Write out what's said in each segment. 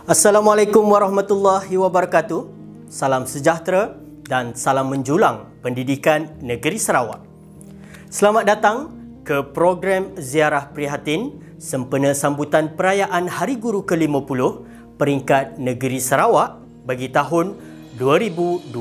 Assalamualaikum warahmatullahi wabarakatuh. Salam sejahtera dan salam menjulang pendidikan negeri Sarawak. Selamat datang ke program Ziarah Prihatin sempena sambutan perayaan Hari Guru ke-50 peringkat negeri Sarawak bagi tahun 2021.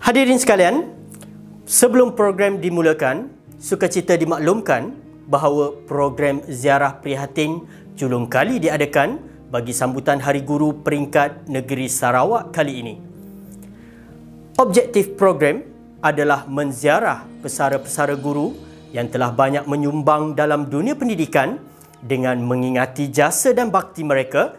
Hadirin sekalian, sebelum program dimulakan, sukacita dimaklumkan bahawa program Ziarah Prihatin julung kali diadakan bagi sambutan Hari Guru peringkat negeri Sarawak kali ini. Objektif program adalah menziarah pesara-pesara guru yang telah banyak menyumbang dalam dunia pendidikan dengan mengingati jasa dan bakti mereka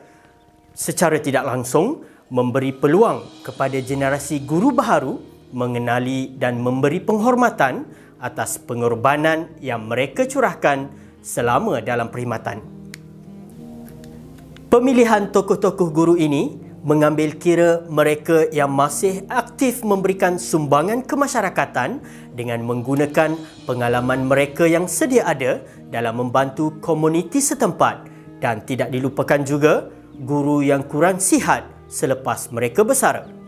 secara tidak langsung memberi peluang kepada generasi guru baharu mengenali dan memberi penghormatan atas pengorbanan yang mereka curahkan selama dalam perkhidmatan. Pemilihan tokoh-tokoh guru ini mengambil kira mereka yang masih aktif memberikan sumbangan kemasyarakatan dengan menggunakan pengalaman mereka yang sedia ada dalam membantu komuniti setempat, dan tidak dilupakan juga guru yang kurang sihat selepas mereka bersara.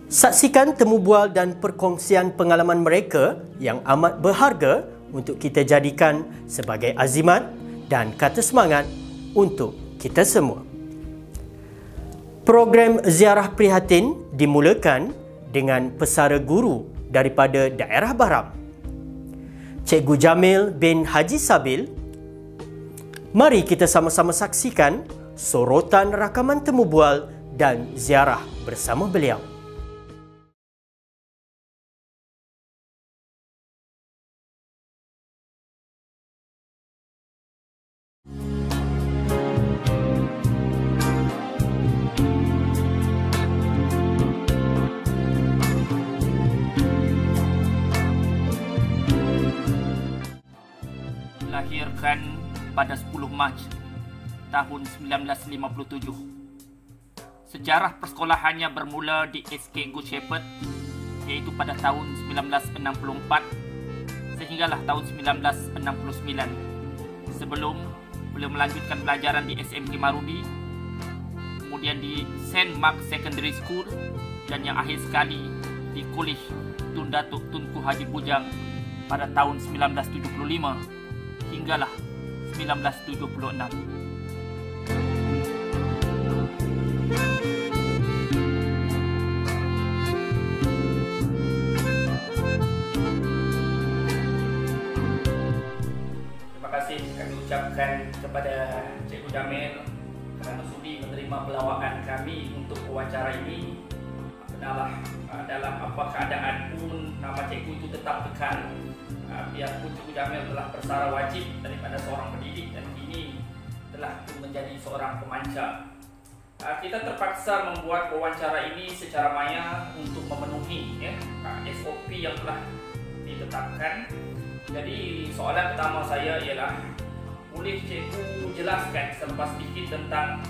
Saksikan temu bual dan perkongsian pengalaman mereka yang amat berharga untuk kita jadikan sebagai azimat dan kata semangat untuk kita semua. Program Ziarah Prihatin dimulakan dengan pesara guru daripada daerah Baram, Cikgu Jamil bin Haji Sabil. Mari kita sama-sama saksikan sorotan rakaman temu bual dan ziarah bersama beliau. Dilahirkan pada 10 Mac tahun 1957. Sejarah persekolahannya bermula di SK Good Shepherd iaitu pada tahun 1964 sehinggalah tahun 1969. Sebelum beliau melanjutkan pelajaran di SMK Marudi, kemudian di St. Mark Secondary School, dan yang akhir sekali di Kolej Tun Datuk Tunku Haji Bujang pada tahun 1975 hinggalah 1976. Terima kasih kami ucapkan kepada Cikgu Jamil kerana sudi menerima pelawaan kami untuk wawancara ini. Dalam apa keadaan pun nama cikgu itu tetap kekal. Biarpun Cikgu Jamil telah bersara wajib daripada seorang pendidik dan kini telah menjadi seorang pemancar. Kita terpaksa membuat wawancara ini secara maya untuk memenuhi SOP yang telah ditetapkan. Jadi soalan pertama saya ialah, boleh cikgu jelaskan selepas sedikit tentang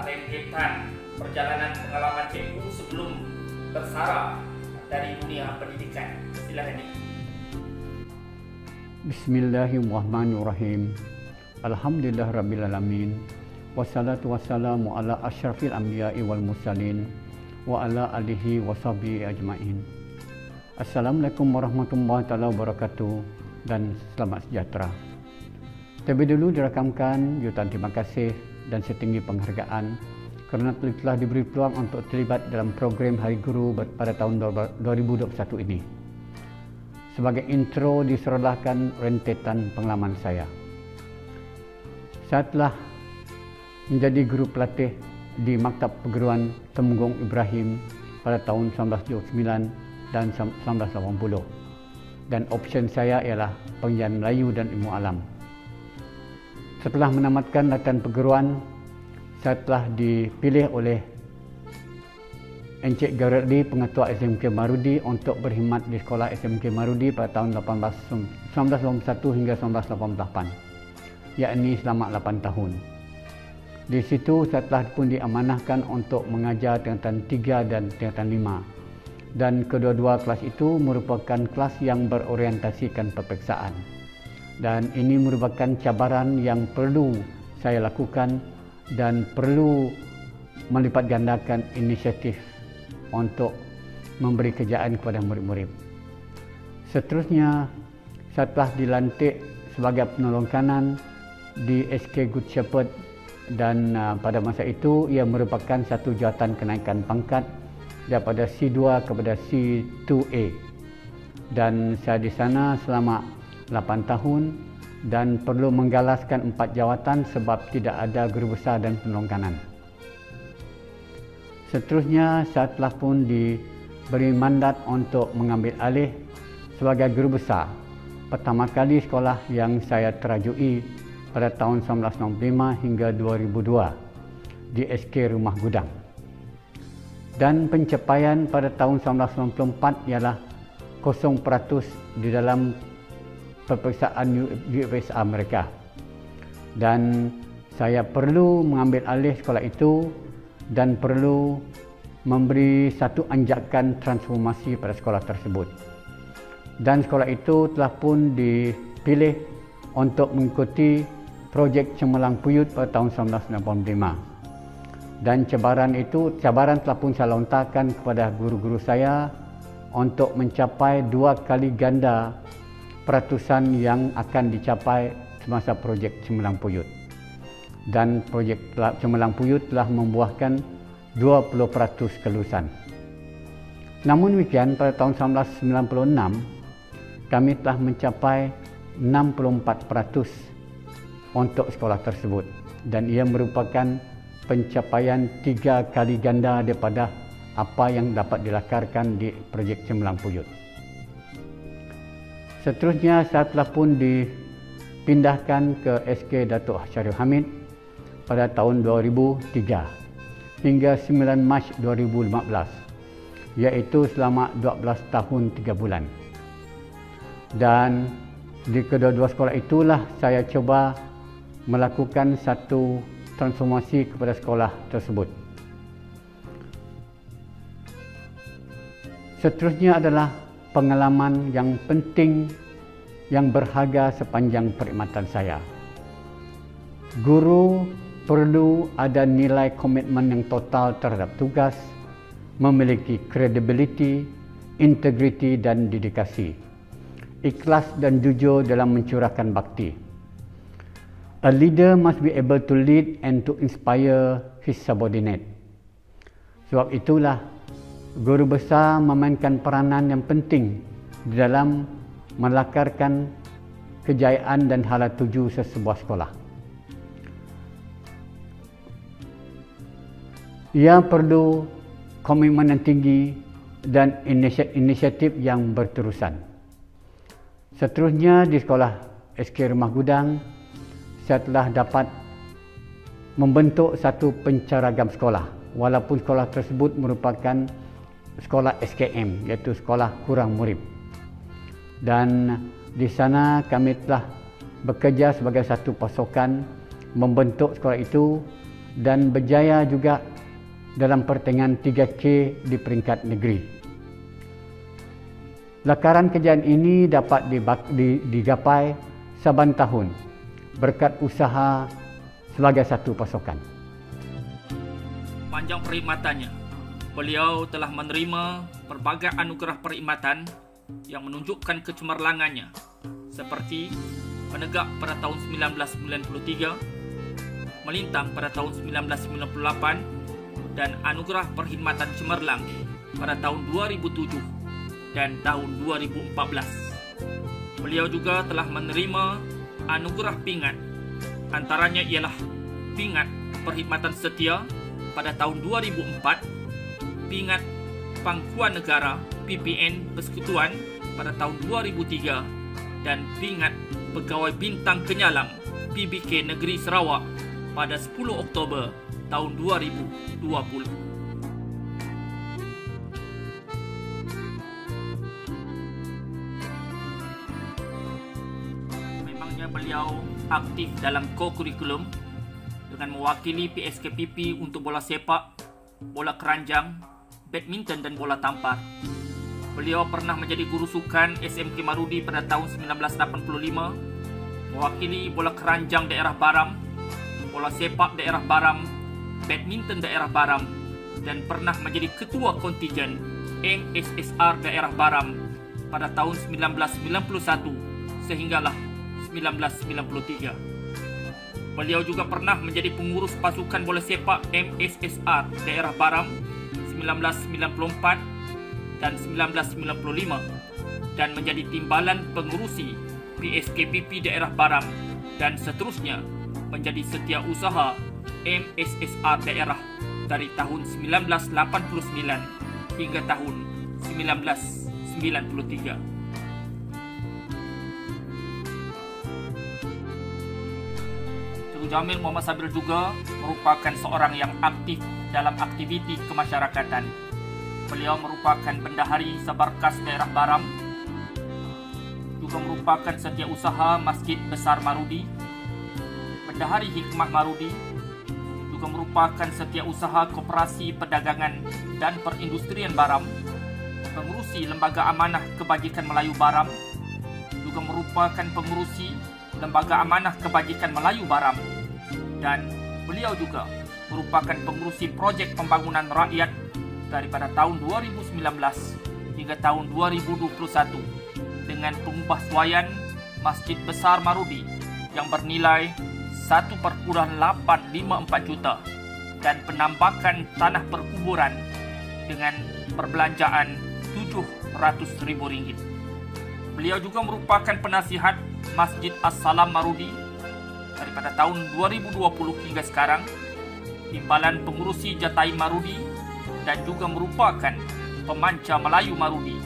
rentetan perjalanan pengalaman cikgu sebelum bersara dari dunia pendidikan? Silakan cikgu. Bismillahirrahmanirrahim. Alhamdulillahirrabbilalamin. Wassalatu wassalamu ala asyrafil anbiya'i wal mursalin wa ala alihi wa sahbihi ajma'in. Assalamualaikum warahmatullahi taala wabarakatuh dan selamat sejahtera. Terlebih dulu dirakamkan jutaan terima kasih dan setinggi penghargaan kerana telah diberi peluang untuk terlibat dalam program Hari Guru pada tahun 2021 ini. Sebagai intro diserahkan rentetan pengalaman saya. Saya telah menjadi guru pelatih di Maktab Perguruan Temenggung Ibrahim pada tahun 1979 dan 1980. Dan option saya ialah pengajian Melayu dan Ilmu Alam. Setelah menamatkan latihan perguruan, saya telah dipilih oleh Encik Garudi, Pengetua SMK Marudi untuk berkhidmat di sekolah SMK Marudi pada tahun 1981 hingga 1988, yakni selama 8 tahun. Di situ saya telah pun diamanahkan untuk mengajar tingkatan 3 dan tingkatan 5. Dan kedua-dua kelas itu merupakan kelas yang berorientasikan peperiksaan. Dan ini merupakan cabaran yang perlu saya lakukan dan perlu melipat gandakan inisiatif untuk memberi kerjaan kepada murid-murid. Seterusnya, saya telah dilantik sebagai penolong kanan di SK Good Shepherd dan pada masa itu ia merupakan satu jawatan kenaikan pangkat daripada C2 kepada C2A. Dan saya di sana selama 8 tahun dan perlu menggalaskan 4 jawatan sebab tidak ada guru besar dan penolong kanan. Seterusnya, saya telah pun diberi mandat untuk mengambil alih sebagai guru besar pertama kali sekolah yang saya terajui pada tahun 1995 hingga 2002 di SK Rumah Gudang. Dan pencapaian pada tahun 1994 ialah 0% di dalam peperiksaan UPSA mereka. Dan saya perlu mengambil alih sekolah itu dan perlu memberi satu anjakan transformasi pada sekolah tersebut. Dan sekolah itu telah pun dipilih untuk mengikuti projek Cemerlang Puyut pada tahun 1985. Dan cabaran telah pun saya lontarkan kepada guru-guru saya untuk mencapai 2 kali ganda peratusan yang akan dicapai semasa projek Cemerlang Puyut. Dan projek Cemerlang Puyut telah membuahkan 20% kelulusan. Namun demikian, pada tahun 1996 kami telah mencapai 64% untuk sekolah tersebut dan ia merupakan pencapaian 3 kali ganda daripada apa yang dapat dilakarkan di projek Cemerlang Puyut. Seterusnya, saya telah pun dipindahkan ke SK Datuk Syarif Hamid pada tahun 2003 hingga 9 Mac 2015, iaitu selama 12 tahun 3 bulan. Dan di kedua-dua sekolah itulah saya coba melakukan satu transformasi kepada sekolah tersebut. Seterusnya adalah pengalaman yang penting yang berharga sepanjang perkhidmatan saya. Guru perlu ada nilai komitmen yang total terhadap tugas, memiliki kredibiliti, integriti dan dedikasi, ikhlas dan jujur dalam mencurahkan bakti. A leader must be able to lead and to inspire his subordinate. Sebab itulah guru besar memainkan peranan yang penting di dalam melakarkan kejayaan dan hala tuju sesebuah sekolah. Ia perlu komitmen yang tinggi dan inisiatif yang berterusan. Seterusnya di sekolah SK Rumah Gudang, saya telah dapat membentuk satu penceragam sekolah walaupun sekolah tersebut merupakan sekolah SKM, iaitu sekolah kurang murid. Dan di sana kami telah bekerja sebagai satu pasukan membentuk sekolah itu dan berjaya juga dalam pertandingan 3K di peringkat negeri. Lakaran kejayaan ini dapat digapai saban tahun berkat usaha sebagai satu pasukan. Panjang perkhidmatannya, beliau telah menerima pelbagai anugerah perkhidmatan yang menunjukkan kecemerlangannya, seperti Penegak pada tahun 1993, Melintang pada tahun 1998, dan Anugerah Perkhidmatan Cemerlang pada tahun 2007 dan tahun 2014. Beliau juga telah menerima anugerah pingat, antaranya ialah pingat perkhidmatan setia pada tahun 2004, Pingat Pangkuan Negara PPN Persekutuan pada tahun 2003 dan Pingat Pegawai Bintang Kenyalang PBK Negeri Sarawak pada 10 Oktober tahun 2020. Memangnya beliau aktif dalam co-kurikulum dengan mewakili PSKPP untuk bola sepak, bola keranjang, badminton dan bola tampar. Beliau pernah menjadi guru sukan SMK Marudi pada tahun 1985, mewakili bola keranjang daerah Baram, bola sepak daerah Baram, badminton daerah Baram, dan pernah menjadi ketua kontingen MSSR daerah Baram pada tahun 1991 sehinggalah 1993. Beliau juga pernah menjadi pengurus pasukan bola sepak MSSR daerah Baram 1994 dan 1995 dan menjadi timbalan pengurusi PSKPP daerah Baram dan seterusnya menjadi setiausaha MSSR daerah dari tahun 1989 hingga tahun 1993. Jamil Muhammad Sabil juga merupakan seorang yang aktif dalam aktiviti kemasyarakatan. Beliau merupakan bendahari Sebarkas daerah Baram, juga merupakan setiausaha Masjid Besar Marudi, bendahari Hikmah Marudi, juga merupakan setiausaha Koperasi Perdagangan dan Perindustrian Baram, pengurusi Lembaga Amanah Kebajikan Melayu Baram, juga merupakan pengurusi Lembaga Amanah Kebajikan Melayu Baram, dan beliau juga merupakan pengurusi projek pembangunan rakyat daripada tahun 2019 hingga tahun 2021 dengan pengubahsuaian Masjid Besar Marudi yang bernilai 1,854 juta dan penambakan tanah perkuburan dengan perbelanjaan RM700,000. Beliau juga merupakan penasihat Masjid As-Salam Marudi daripada tahun 2020 hingga sekarang, timbalan pengurusi Jatai Marudi dan juga merupakan pemanca Melayu Marudi.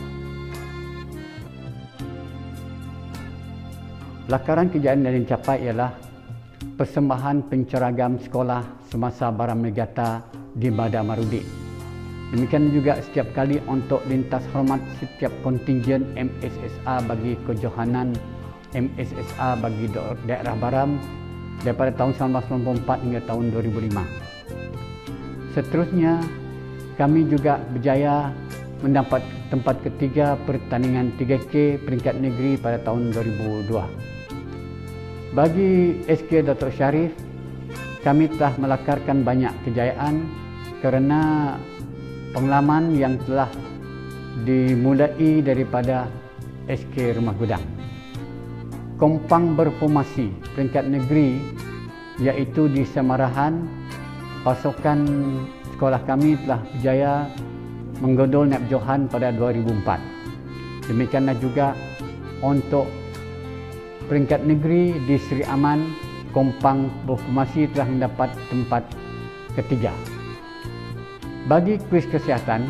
Lakaran kejayaan yang dicapai ialah persembahan penceragam sekolah semasa Baram Negata di Bada Marudi. Demikian juga setiap kali untuk lintas hormat setiap kontingen MSSA bagi kejohanan MSSA bagi daerah Baram daripada tahun 1994 hingga tahun 2005. Seterusnya, kami juga berjaya mendapat tempat ketiga pertandingan 3K peringkat negeri pada tahun 2002. Bagi SK Datuk Sharif, kami telah melakarkan banyak kejayaan kerana pengalaman yang telah dimulai daripada SK Rumah Gudang. Kompang berformasi peringkat negeri iaitu di Samarahan, pasukan sekolah kami telah berjaya menggodol Nap Johan pada 2004. Demikianlah juga untuk peringkat negeri di Seri Aman, Kompang berformasi telah mendapat tempat ketiga. Bagi kuis kesihatan,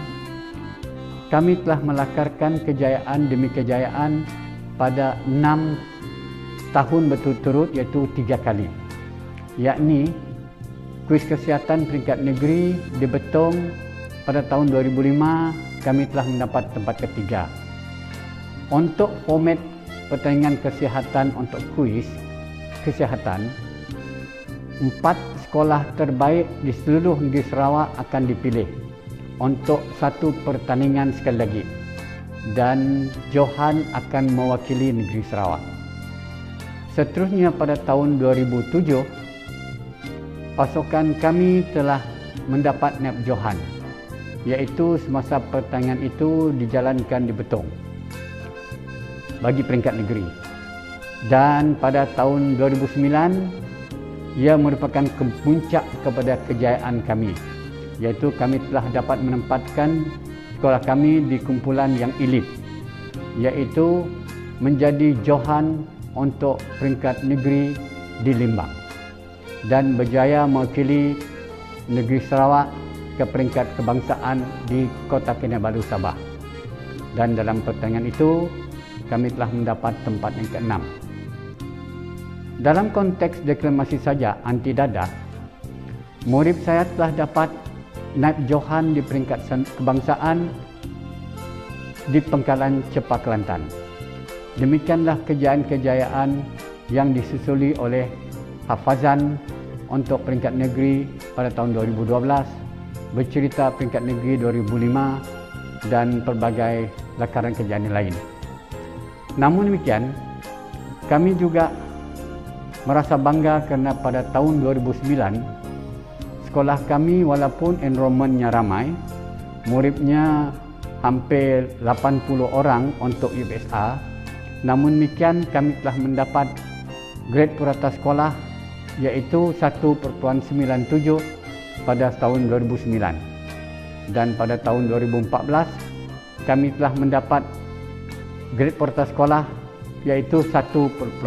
kami telah melakarkan kejayaan demi kejayaan pada 6 tahun berturut-turut iaitu 3 kali, yakni kuis kesihatan peringkat negeri di Betong pada tahun 2005 kami telah mendapat tempat ketiga. Untuk format pertandingan kesihatan untuk kuis kesihatan, 4 sekolah terbaik di seluruh negeri Sarawak akan dipilih untuk satu pertandingan sekali lagi dan Johan akan mewakili negeri Sarawak. Seterusnya pada tahun 2007, pasukan kami telah mendapat Nap Johan, iaitu semasa pertandingan itu dijalankan di Betong bagi peringkat negeri. Dan pada tahun 2009, ia merupakan kepuncak kepada kejayaan kami, iaitu kami telah dapat menempatkan sekolah kami di kumpulan yang elit, iaitu menjadi Johan untuk peringkat negeri di Limbang dan berjaya mewakili Negeri Sarawak ke peringkat kebangsaan di Kota Kinabalu, Sabah. Dan dalam pertandingan itu, kami telah mendapat tempat yang ke-6. Dalam konteks deklamasi saja anti dadah, murid saya telah dapat naib Johan di peringkat kebangsaan di Pengkalan Cepak, Kelantan. Demikianlah kejayaan-kejayaan yang disusuli oleh hafazan untuk peringkat negeri pada tahun 2012, bercerita peringkat negeri 2005 dan pelbagai lakaran kejayaan lain. Namun demikian, kami juga merasa bangga kerana pada tahun 2009, sekolah kami walaupun enrollmentnya ramai, muridnya hampir 80 orang untuk UPSA, namun demikian kami telah mendapat grade purata sekolah iaitu 1.97 pada tahun 2009. Dan pada tahun 2014 kami telah mendapat grade purata sekolah iaitu 1.94.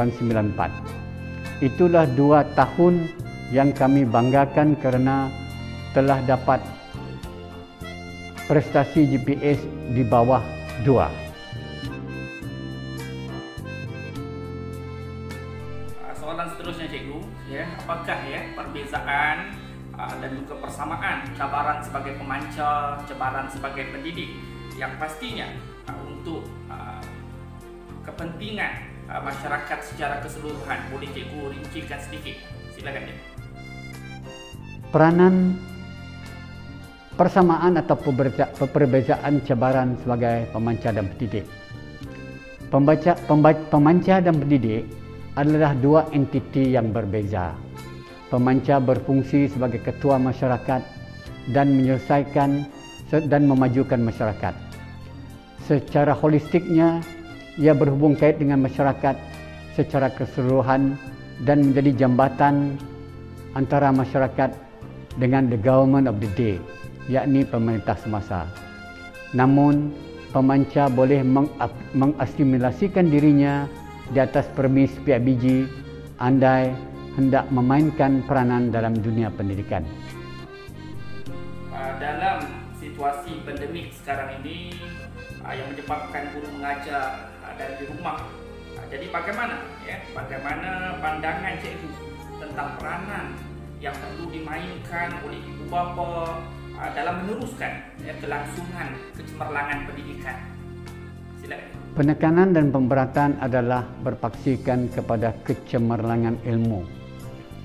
Itulah 2 tahun yang kami banggakan kerana telah dapat prestasi GPS di bawah 2. Soalan seterusnya cikgu, ya, apakah perbezaan dan juga persamaan cabaran sebagai pemancar, cabaran sebagai pendidik yang pastinya untuk kepentingan masyarakat secara keseluruhan, boleh cikgu rincikan sedikit? Silakan cikgu. Peranan persamaan atau perbezaan cabaran sebagai pemancar dan pendidik. Pemancar dan pendidik adalah 2 entiti yang berbeza. Pemancar berfungsi sebagai ketua masyarakat dan menyelesaikan dan memajukan masyarakat. Secara holistiknya, ia berhubung kait dengan masyarakat secara keseluruhan dan menjadi jambatan antara masyarakat dengan the government of the day, yakni pemerintah semasa. Namun, pemancar boleh mengasimilasikan dirinya di atas premis pihak biji andai hendak memainkan peranan dalam dunia pendidikan. Dalam situasi pandemik sekarang ini yang menyebabkan guru mengajar dari rumah, jadi bagaimana bagaimana pandangan cikgu tentang peranan yang perlu dimainkan oleh ibu bapa dalam meneruskan kelangsungan kecemerlangan pendidikan? Silakan. Penekanan dan pemberatan adalah berpaksikan kepada kecemerlangan ilmu.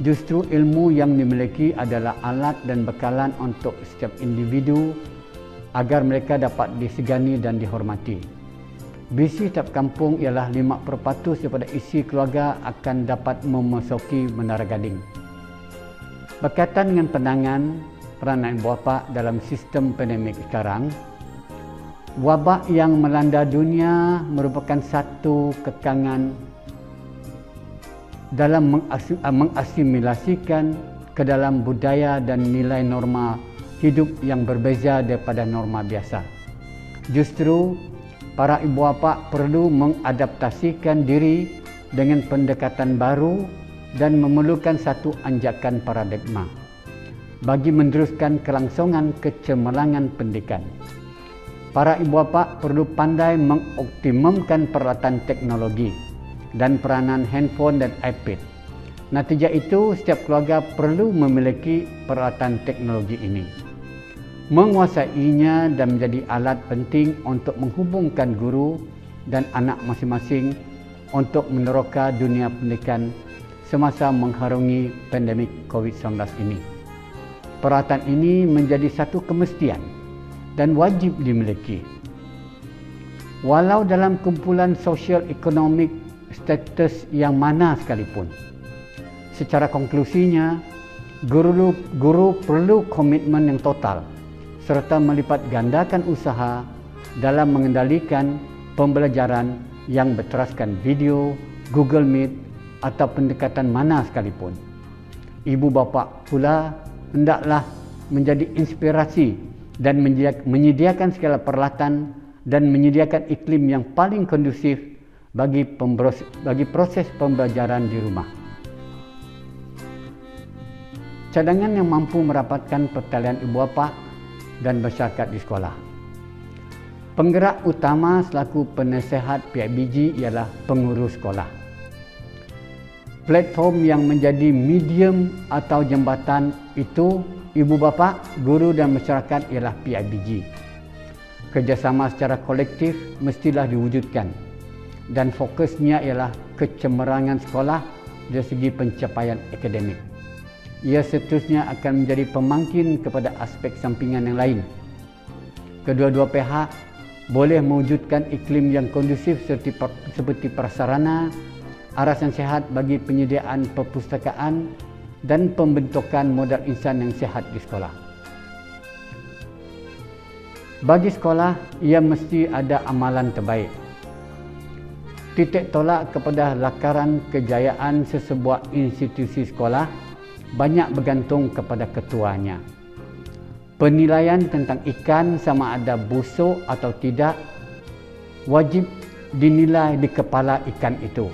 Justru ilmu yang dimiliki adalah alat dan bekalan untuk setiap individu agar mereka dapat disegani dan dihormati. Visi setiap kampung ialah 5/4 daripada isi keluarga akan dapat memasuki Menara Gading. Berkaitan dengan pandangan peranan ibu bapa dalam sistem pandemik sekarang, wabak yang melanda dunia merupakan satu kekangan dalam mengasimilasikan ke dalam budaya dan nilai norma hidup yang berbeza daripada norma biasa. Justru, para ibu bapa perlu mengadaptasikan diri dengan pendekatan baru dan memerlukan satu anjakan paradigma bagi meneruskan kelangsungan kecemerlangan pendidikan. Para ibu bapa perlu pandai mengoptimumkan peralatan teknologi dan peranan handphone dan iPad. Natijah itu, setiap keluarga perlu memiliki peralatan teknologi ini, menguasainya dan menjadi alat penting untuk menghubungkan guru dan anak masing-masing untuk meneroka dunia pendidikan semasa mengharungi pandemik COVID-19 ini. Peralatan ini menjadi satu kemestian dan wajib dimiliki. Walau dalam kumpulan sosial ekonomik status yang mana sekalipun. Secara konklusinya, guru perlu komitmen yang total serta melipat gandakan usaha dalam mengendalikan pembelajaran yang berteraskan video, Google Meet atau pendekatan mana sekalipun. Ibu bapa pula hendaklah menjadi inspirasi dan menyediakan segala peralatan dan menyediakan iklim yang paling kondusif bagi proses pembelajaran di rumah. cadangan yang mampu merapatkan pertalian ibu bapa dan masyarakat di sekolah. Penggerak utama selaku penasihat PIBG ialah pengurus sekolah. Platform yang menjadi medium atau jambatan itu ibu bapa, guru dan masyarakat ialah PIBG. Kerjasama secara kolektif mestilah diwujudkan dan fokusnya ialah kecemerlangan sekolah dari segi pencapaian akademik. Ia seterusnya akan menjadi pemangkin kepada aspek sampingan yang lain. Kedua-dua pihak boleh mewujudkan iklim yang kondusif seperti prasarana, arasan sihat bagi penyediaan perpustakaan dan pembentukan modal insan yang sihat di sekolah. Bagi sekolah, ia mesti ada amalan terbaik. Titik tolak kepada lakaran kejayaan sesebuah institusi sekolah banyak bergantung kepada ketuanya. Penilaian tentang ikan sama ada busuk atau tidak wajib dinilai di kepala ikan itu.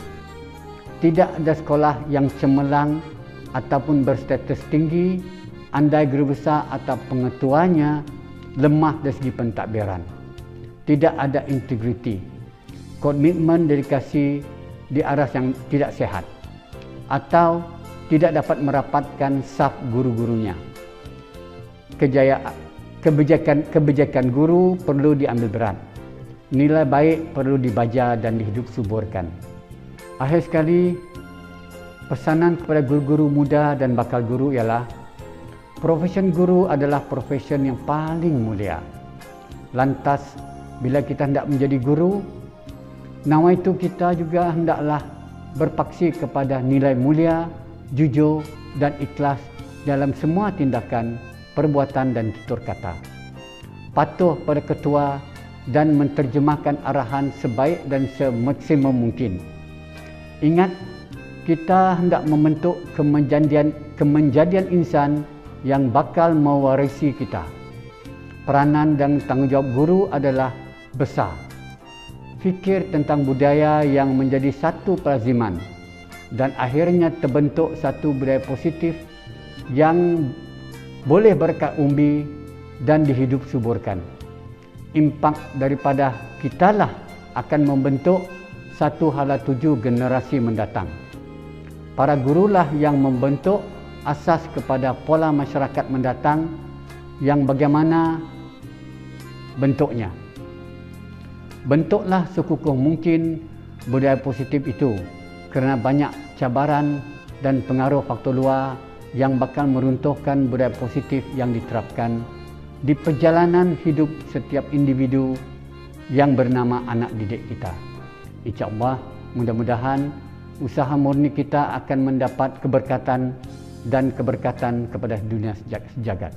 Tidak ada sekolah yang cemerlang ataupun berstatus tinggi andai guru besar atau pengetuanya lemah dari segi pentadbiran. Tidak ada integriti, komitmen dedikasi di arah yang tidak sehat atau tidak dapat merapatkan saf guru-gurunya. Kebijakan guru perlu diambil berat. Nilai baik perlu dibaja dan dihidup suburkan. Akhir sekali, pesanan kepada guru-guru muda dan bakal guru ialah profesi guru adalah profesi yang paling mulia. Lantas, bila kita hendak menjadi guru, nama itu kita juga hendaklah berpaksi kepada nilai mulia, jujur dan ikhlas dalam semua tindakan, perbuatan dan tutur kata. Patuh pada ketua dan menterjemahkan arahan sebaik dan semaksimum mungkin. Ingat, kita hendak membentuk kemenjadian insan yang bakal mewarisi kita. Peranan dan tanggungjawab guru adalah besar. Fikir tentang budaya yang menjadi satu pelaziman dan akhirnya terbentuk satu budaya positif yang boleh berkat umbi dan dihidup suburkan. Impak daripada kitalah akan membentuk satu hala tuju generasi mendatang. Para gurulah yang membentuk asas kepada pola masyarakat mendatang yang bagaimana bentuknya. Bentuklah sekukuh mungkin budaya positif itu kerana banyak cabaran dan pengaruh faktor luar yang bakal meruntuhkan budaya positif yang diterapkan di perjalanan hidup setiap individu yang bernama anak didik kita. InsyaAllah, mudah-mudahan usaha murni kita akan mendapat keberkatan dan keberkatan kepada dunia sejagat.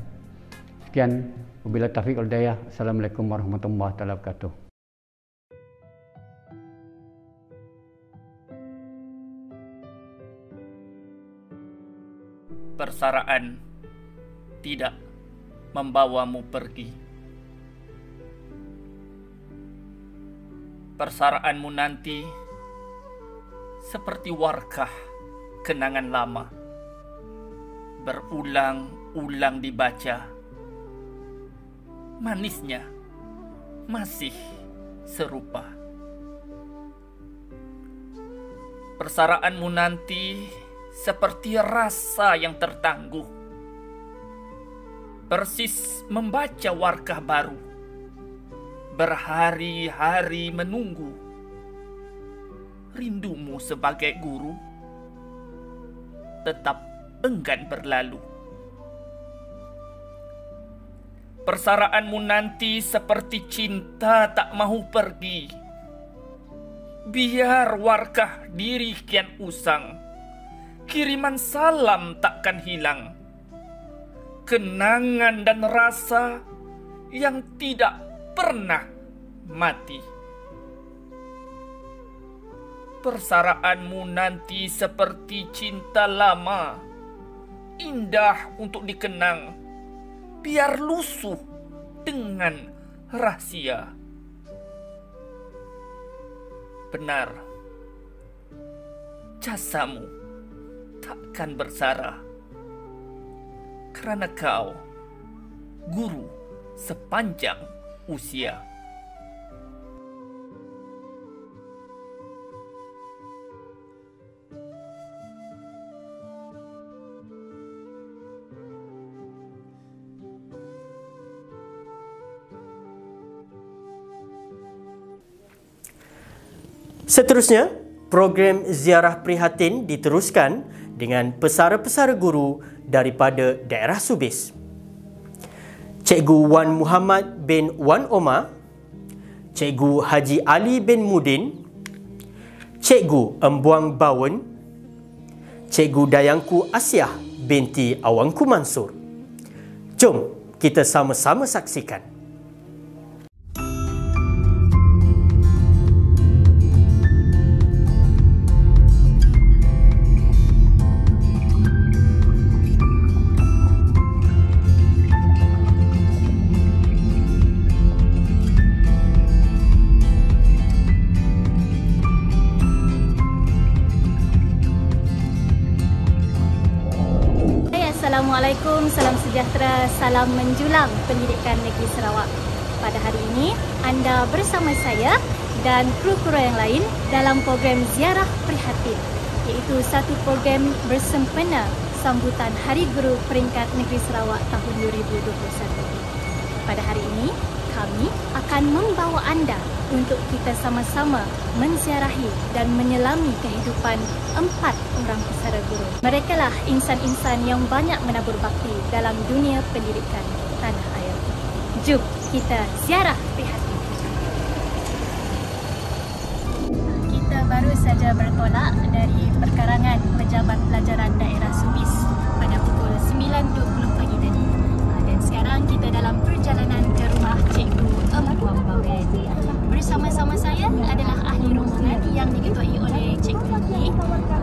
Sekian, wabillahi taufiq wal hidayah. Assalamualaikum warahmatullahi wabarakatuh. Persaraan tidak membawamu pergi. Persaraanmu nanti seperti warkah kenangan lama, berulang-ulang dibaca. Manisnya masih serupa. Persaraanmu nanti seperti rasa yang tertangguh, persis membaca warkah baru, berhari-hari menunggu. Rindumu sebagai guru tetap enggan berlalu. Persaraanmu nanti seperti cinta tak mahu pergi. Biar warkah diri kian usang, kiriman salam takkan hilang. Kenangan dan rasa yang tidak pernah mati. Persaraanmu nanti seperti cinta lama, indah untuk dikenang, biar lusuh dengan rahasia. Benar, jasamu takkan bersara. kerana kau, guru sepanjang usia. Seterusnya, program ziarah prihatin diteruskan dengan pesara-pesara guru daripada daerah Subis. Cikgu Wan Muhammad bin Wan Omar, Cikgu Haji Ali bin Mudin, Cikgu Embuang Bawen, Cikgu Dayangku Asiah binti Awangku Mansur. Jom kita sama-sama saksikan. Assalamualaikum, salam sejahtera, salam menjulang Pendidikan Negeri Sarawak. Pada hari ini, anda bersama saya dan kru-kru yang lain dalam program Ziarah Prihatin, iaitu satu program bersempena sambutan Hari Guru Peringkat Negeri Sarawak tahun 2021. Pada hari ini, kami akan membawa anda untuk kita sama-sama menziarahi dan menyelami kehidupan 4 orang pesara guru. Mereka lah insan-insan yang banyak menabur bakti dalam dunia pendidikan tanah air. Jom kita ziarah prihatin. Kita baru saja bertolak dari perkarangan Pejabat Pelajaran Daerah Subis pada pukul 9.20 pagi tadi. Dan sekarang kita dalam perjalanan ke rumah Cikgu Embuang Bawen. Bersama-sama saya adalah ahli rombongan yang diketuai oleh Cikgu Lagi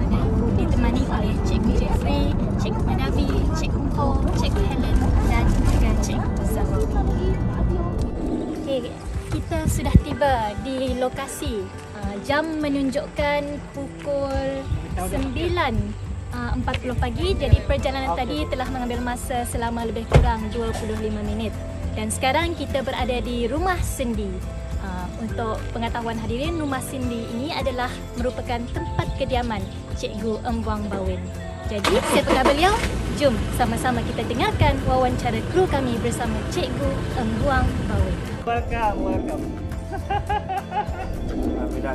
dan ditemani oleh Cikgu Jeffrey, Cikgu Madavi, Cikgu Ho, Cikgu Helen dan juga Cikgu Zahri. Okey, kita sudah tiba di lokasi. Jam menunjukkan pukul 9.40 pagi, jadi perjalanan tadi telah mengambil masa selama lebih kurang 25 minit. Dan sekarang kita berada di Rumah Sendi. Untuk pengetahuan hadirin, Rumah Sendi ini adalah merupakan tempat kediaman Cikgu Embuang Bawen. Jadi, siapakah beliau? Jom sama-sama kita dengarkan wawancara kru kami bersama Cikgu Embuang Bawen. Welcome.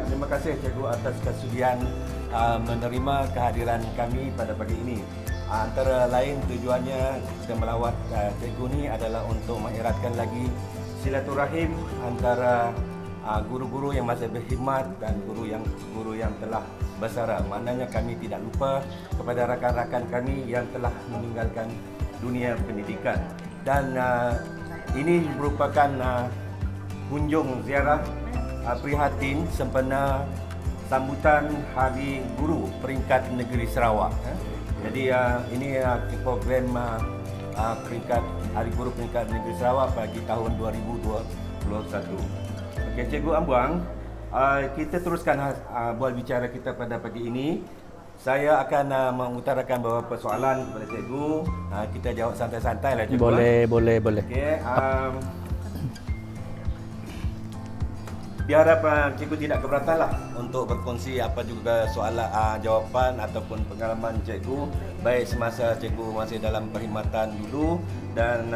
Terima kasih Cikgu atas kesudian menerima kehadiran kami pada pagi ini. Antara lain tujuannya kita melawat Cikgu ni adalah untuk mengeratkan lagi silaturahim antara guru-guru yang masih berkhidmat dan guru yang telah bersara. Maknanya kami tidak lupa kepada rakan-rakan kami yang telah meninggalkan dunia pendidikan. Dan ini merupakan kunjung ziarah prihatin sempena sambutan Hari Guru Peringkat Negeri Sarawak. Jadi ini program peringkat Hari Guru Peringkat Negeri Sarawak bagi tahun 2021. Okey, Cikgu Embuang, kita teruskan bual bicara kita pada pagi ini. Saya akan mengutarakan beberapa soalan kepada Cikgu. Kita jawab santai-santai lah, Cikgu. Boleh. Okey, diharap Cikgu tidak keberatan lah untuk berkongsi apa juga soalan, jawapan ataupun pengalaman Cikgu, baik semasa Cikgu masih dalam perkhidmatan dulu dan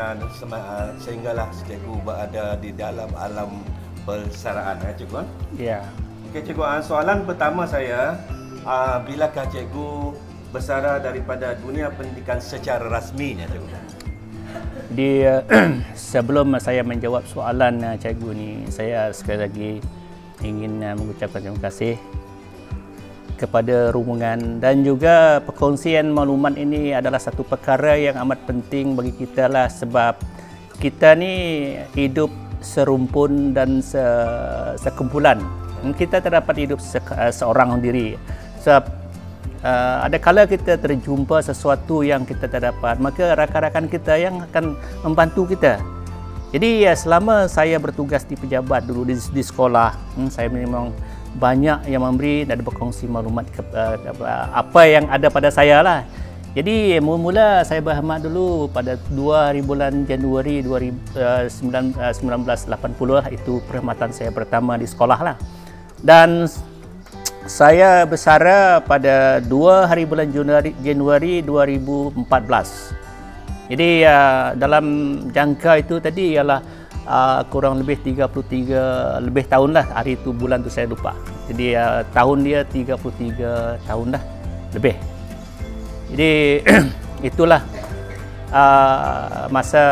sehinggalah Cikgu berada di dalam alam persaraan, Cikgu. Ya. Okey, Cikgu, soalan pertama saya, bilakah Cikgu bersara daripada dunia pendidikan secara rasminya, Cikgu? Sebelum saya menjawab soalan Cikgu ni, saya sekali lagi ingin mengucapkan terima kasih kepada rombongan dan juga perkongsian maklumat ini adalah satu perkara yang amat penting bagi kita lah, sebab kita ni hidup serumpun dan sekumpulan. Kita terdapat hidup seorang diri. Sebab ada kala kita terjumpa sesuatu yang kita tak dapat, maka rakan-rakan kita yang akan membantu kita. Jadi selama saya bertugas di pejabat dulu di sekolah, saya memang banyak yang memberi dan berkongsi maklumat apa yang ada pada saya lah. Jadi mula-mula saya berkhidmat dulu pada 2 bulan Januari 1980 lah, itu perkhidmatan saya pertama di sekolah lah. Dan saya bersara pada 2 bulan Januari 2014. Jadi dalam jangka itu tadi ialah kurang lebih 33 lebih tahun lah, hari itu bulan tu saya lupa. Jadi tahun dia 33 tahun dah lebih. Jadi itulah masa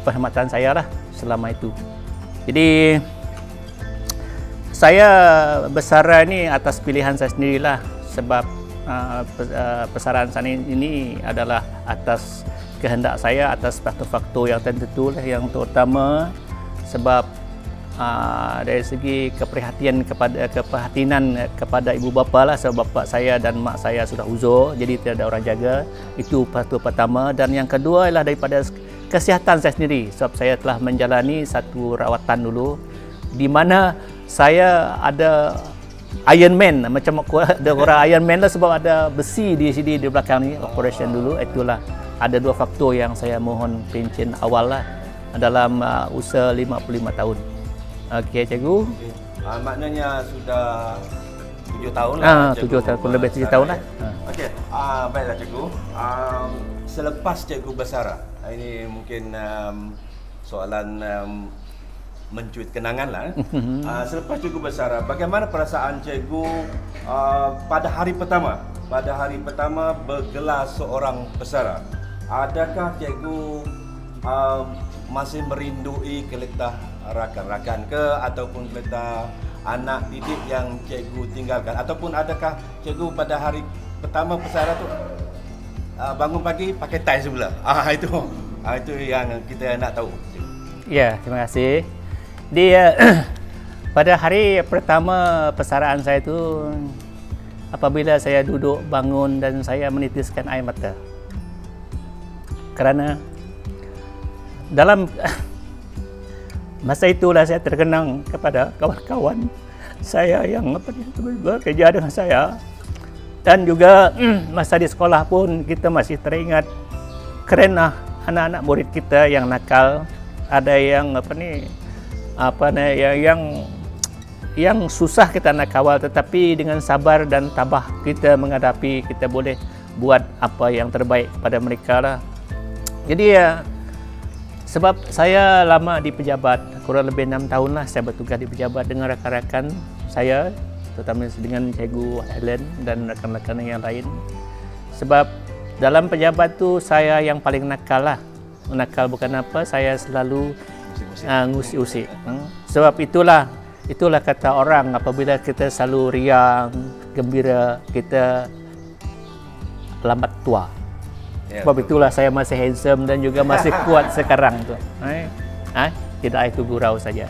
perkhidmatan saya lah selama itu. Jadi saya bersara ni atas pilihan saya sendirilah, sebab persaraan saya ini adalah atas kehendak saya, atas faktor-faktor yang tertentu lah, yang terutama sebab dari segi keprihatinan kepada ibu bapa lah, sebab bapa saya dan mak saya sudah uzur, jadi tidak ada orang jaga. Itu faktor pertama. Dan yang kedua ialah daripada kesihatan saya sendiri, sebab saya telah menjalani satu rawatan dulu di mana saya ada Iron Man, macam ada orang Iron Man lah, sebab ada besi di sini di belakang ni, operation dulu. Itulah ada 2 faktor yang saya mohon pencen awal lah dalam usia 55 tahun. Okey, cikgu. Maknanya sudah 7 tahun lah. 7 tahun, lebih 7 tahun lah. Okey, baiklah cikgu. Selepas cikgu bersara, ini mungkin soalan mencuit kenangan lah. Selepas cikgu bersara, bagaimana perasaan cikgu pada hari pertama? Pada hari pertama bergelar seorang pesara. Adakah cikgu masih merindui keletah rakan-rakan ke, ataupun keletah anak didik yang cikgu tinggalkan, ataupun adakah cikgu pada hari pertama pesara tu bangun pagi pakai tie sebelah? Itu yang kita nak tahu. Ya, terima kasih. Dia pada hari pertama persaraan saya tu, apabila saya duduk bangun dan saya menitiskan air mata, kerana dalam masa itulah saya terkenang kepada kawan-kawan saya yang bekerja dengan saya, dan juga masa di sekolah pun kita masih teringat kerana anak-anak murid kita yang nakal, ada yang yang susah kita nak kawal, tetapi dengan sabar dan tabah kita menghadapi, kita boleh buat apa yang terbaik pada mereka lah. Jadi sebab saya lama di pejabat, kurang lebih 6 tahun lah saya bertugas di pejabat dengan rakan-rakan saya, terutama dengan Cikgu Helen dan rakan-rakan yang lain. Sebab dalam pejabat tu saya yang paling nakal lah. Nakal bukan apa, saya selalu ngusik-usik. Sebab itulah kata orang, apabila kita selalu riang, gembira, kita lambat tua. Sebab itulah saya masih handsome dan juga masih kuat sekarang tu. Tidak itu gurau saja.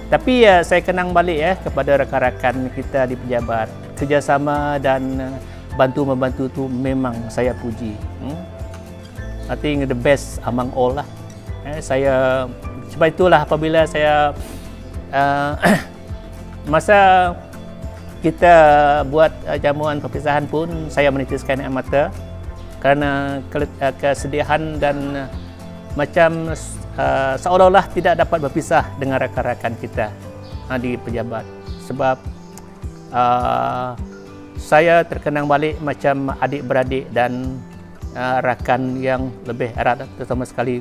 Tapi saya kenang balik kepada rakan-rakan kita di pejabat. Kerjasama dan bantu-membantu tu memang saya puji. I think the best among all lah. Sebab itulah apabila saya masa kita buat jamuan perpisahan pun, saya menitiskan air mata kerana kesedihan dan macam seolah-olah tidak dapat berpisah dengan rakan-rakan kita di pejabat. Sebab saya terkenang balik macam adik-beradik dan rakan yang lebih erat, terutama sekali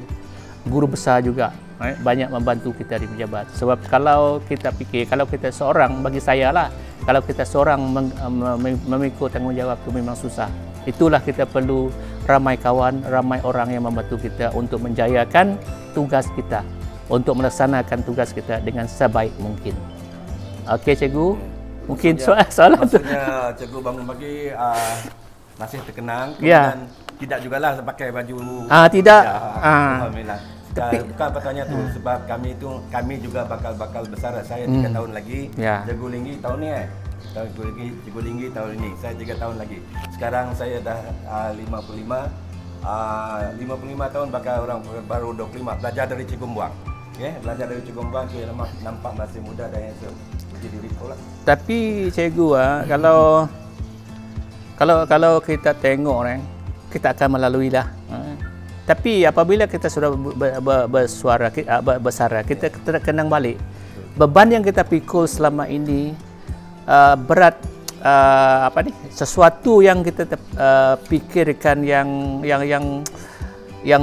guru besar juga banyak membantu kita di pejabat. Sebab kalau kita fikir, kalau kita seorang, bagi saya lah, kalau kita seorang memikul tanggungjawab itu memang susah. Itulah kita perlu ramai kawan, ramai orang yang membantu kita untuk menjayakan tugas kita, untuk melaksanakan tugas kita dengan sebaik mungkin. Okey cikgu, mungkin soalan tu. Maksudnya cikgu bangun pagi masih terkenang, kemudian tidak jugalah pakai baju. Tidak. Alhamdulillah. Bukan bertanya tu, sebab kami juga bakal besar. Saya 3 tahun lagi. Cikgu Linggi tahun ni Cikgu Linggi tahun ini. Saya 3 tahun lagi. Sekarang saya dah 55. 55 tahun bakal orang baru 25. Belajar dari Cikgu Mbuang. Belajar dari Cikgu Mbuang, nampak masih muda dan handsome. Puji diri pula. Tapi cikgu kalau kita tengok kita akan melalui lah. Tapi apabila kita sudah bersuara, bersara, kita kenang balik beban yang kita pikul selama ini, berat, sesuatu yang kita pikirkan yang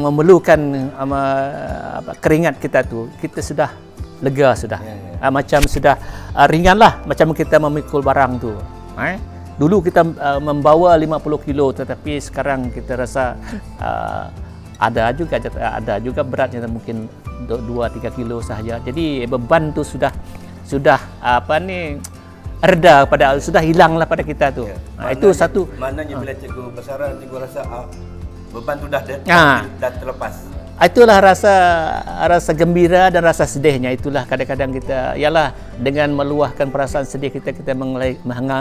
memerlukan keringat kita tu, kita sudah lega sudah. Macam sudah ringanlah macam kita memikul barang tu. Dulu kita membawa 50 kilo, tetapi sekarang kita rasa ada juga beratnya mungkin 2-3 kilo sahaja. Jadi beban tu sudah reda, sudah hilanglah pada kita tu. Itu satu. Maknanya bila cikgu bersara, cikgu rasa beban tu dah terlepas. Itulah rasa gembira dan rasa sedihnya. Itulah kadang-kadang kita ialah dengan meluahkan perasaan sedih kita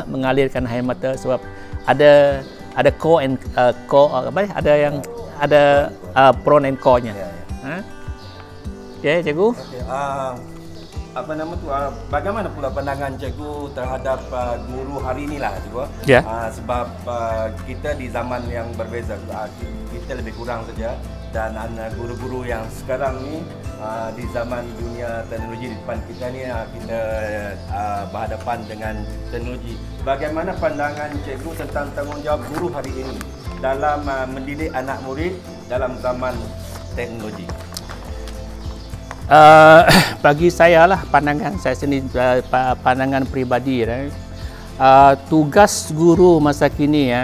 mengalirkan air mata, sebab ada core and ada yang ada pro and core-nya. Okey, cikgu. Bagaimana pula pandangan cikgu terhadap guru hari inilah, cikgu? Sebab kita di zaman yang berbeza, kita lebih kurang saja, dan guru-guru yang sekarang ni di zaman dunia teknologi di depan kita ni, kita berhadapan dengan teknologi. Bagaimana pandangan cikgu tentang tanggungjawab guru hari ini dalam mendidik anak murid dalam zaman teknologi? Bagi saya lah, pandangan saya sendiri, pandangan peribadi, tugas guru masa kini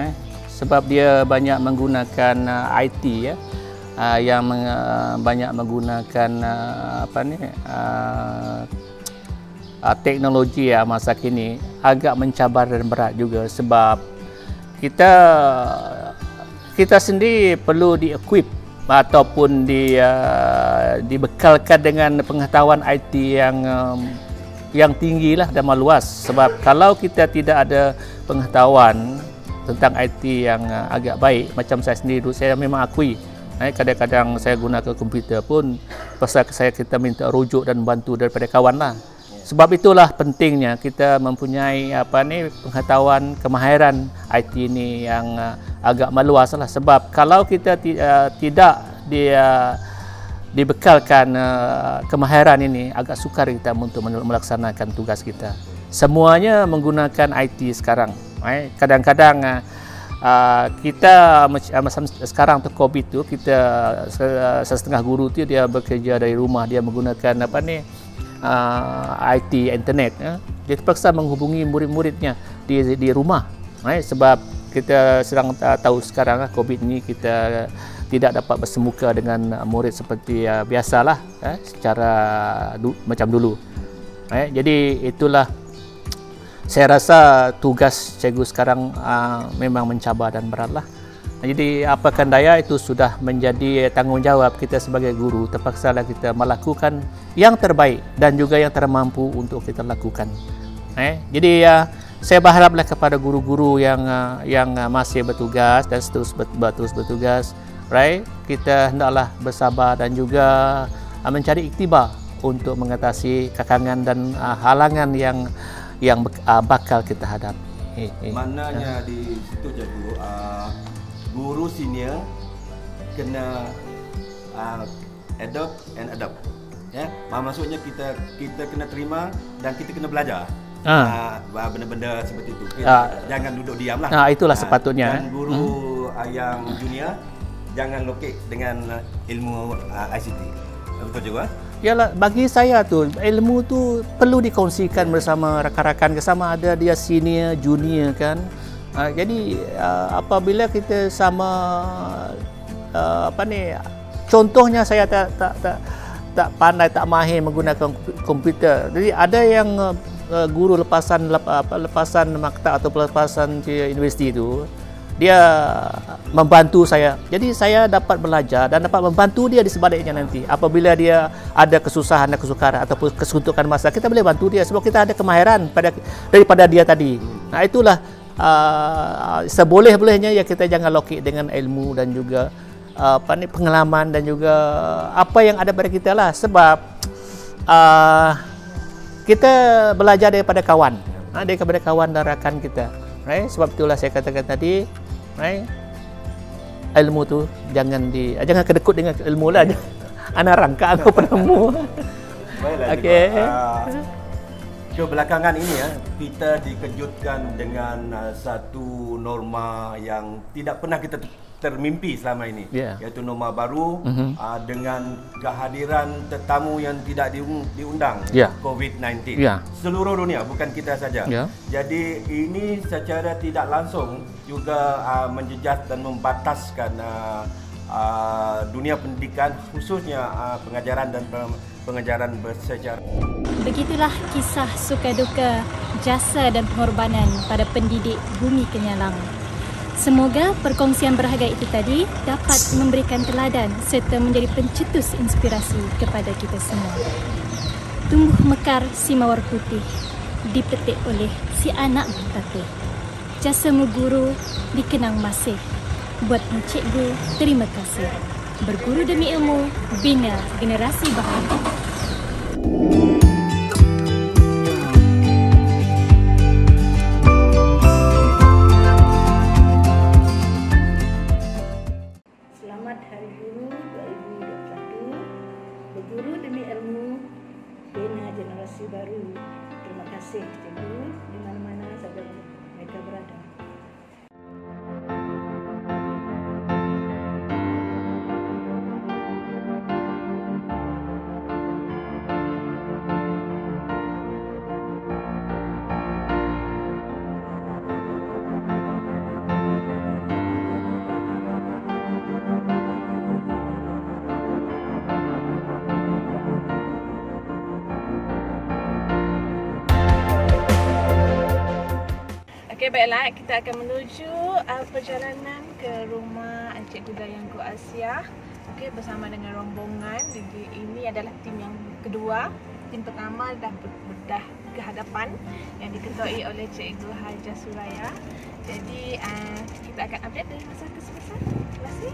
sebab dia banyak menggunakan IT yang banyak menggunakan teknologi masa kini, agak mencabar dan berat juga, sebab kita sendiri perlu di-equip ataupun dibekalkan dengan pengetahuan IT yang tinggi lah dan meluas. Sebab kalau kita tidak ada pengetahuan tentang IT yang agak baik, macam saya sendiri, saya memang akui kadang-kadang saya gunakan komputer pun pasal kita minta rujuk dan bantu daripada kawan lah. Sebab itulah pentingnya kita mempunyai pengetahuan, kemahiran IT ini yang agak meluas lah. Sebab kalau kita tidak dibekalkan kemahiran ini, agak sukar kita untuk melaksanakan tugas kita. Semuanya menggunakan IT sekarang. Kadang-kadang kita sekarang tu COVID tu, kita setengah guru tu dia bekerja dari rumah, dia menggunakan IT, internet. Dia terpaksa menghubungi murid-muridnya di rumah. Sebab kita sedang tahu sekarang COVID ni, kita tidak dapat bersemuka dengan murid seperti biasalah, secara macam dulu. Jadi itulah, saya rasa tugas cikgu sekarang memang mencabar dan beratlah. Jadi apakan daya, itu sudah menjadi tanggungjawab kita sebagai guru. Terpaksalah kita melakukan yang terbaik dan juga yang termampu untuk kita lakukan. Jadi saya berharaplah kepada guru-guru yang masih bertugas dan terus bertugas, kita hendaklah bersabar dan juga mencari iktibar untuk mengatasi kekangan dan halangan yang bakal kita hadapi. Maknanya di situ cikgu, guru senior kena adopt and adapt. Maksudnya kita kena terima dan kita kena belajar benda-benda seperti itu. Jangan duduk diam lah. Itulah sepatutnya. Dan guru yang junior jangan lokek dengan ilmu ICT. Betul juga? Yalah, bagi saya tu ilmu tu perlu dikongsikan bersama rakan-rakan, sama ada dia senior, junior kan. Jadi apabila kita sama contohnya saya tak pandai, tak mahir menggunakan komputer. Jadi ada yang guru lepasan maktab atau lepasan universiti itu, dia membantu saya. Jadi saya dapat belajar dan dapat membantu dia di sebaliknya nanti. Apabila dia ada kesusahan dan kesukaran ataupun kesuntukan masa, kita boleh bantu dia sebab kita ada kemahiran daripada dia tadi. Itulah seboleh-bolehnya ya, kita jangan lokek dengan ilmu dan juga pengalaman dan juga apa yang ada pada kita lah. Sebab kita belajar daripada kawan, daripada kawan dan rakan kita. Sebab itulah saya katakan tadi, ilmu tu jangan kedekut dengan ilmu lah. Ana rangka aku penemu. Okey. So belakangan ini kita dikejutkan dengan satu norma yang tidak pernah kita termimpi selama ini, iaitu norma baru dengan kehadiran tetamu yang tidak diundang, COVID-19. Seluruh dunia, bukan kita saja. Jadi ini secara tidak langsung juga menjejas dan membataskan dunia pendidikan, khususnya pengajaran dan pengajaran bersejarah. Begitulah kisah suka duka, jasa dan pengorbanan pada pendidik Bumi Kenyalang. Semoga perkongsian berharga itu tadi dapat memberikan teladan serta menjadi pencetus inspirasi kepada kita semua. Tumbuh mekar si mawar putih, dipetik oleh si anak bertatih. Jasamu guru dikenang masih, buatmu cikgu terima kasih. Berguru demi ilmu, bina generasi bahagia. Selamat Hari Guru 2021. Berguru demi ilmu, bina generasi baru. Terima kasih cikgu di mana-mana saja mereka berada. Okey, baiklah, kita akan menuju perjalanan ke rumah Encik Dayangku Asia. Okey, bersama dengan rombongan. Jadi ini adalah tim yang kedua. Tim pertama dah ke hadapan yang diketuai oleh Cikgu Haja Suraya. Jadi kita akan update dari masa ke semasa. Terima kasih.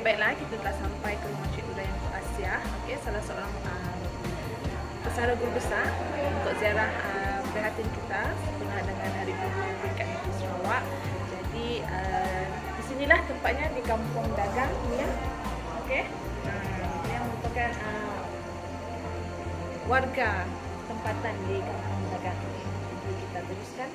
Baiklah, kita telah sampai ke rumah Cikgu Dayangku Asia. Okey, salah seorang pesara guru besar untuk ziarah prihatin kita berkenaan dengan Hari Guru Peringkat Negeri Sarawak. Jadi di sinilah tempatnya di Kampung Dagang ni ya. Okey. Yang merupakan warga tempatan di Kampung Dagang. Jadi kita teruskan.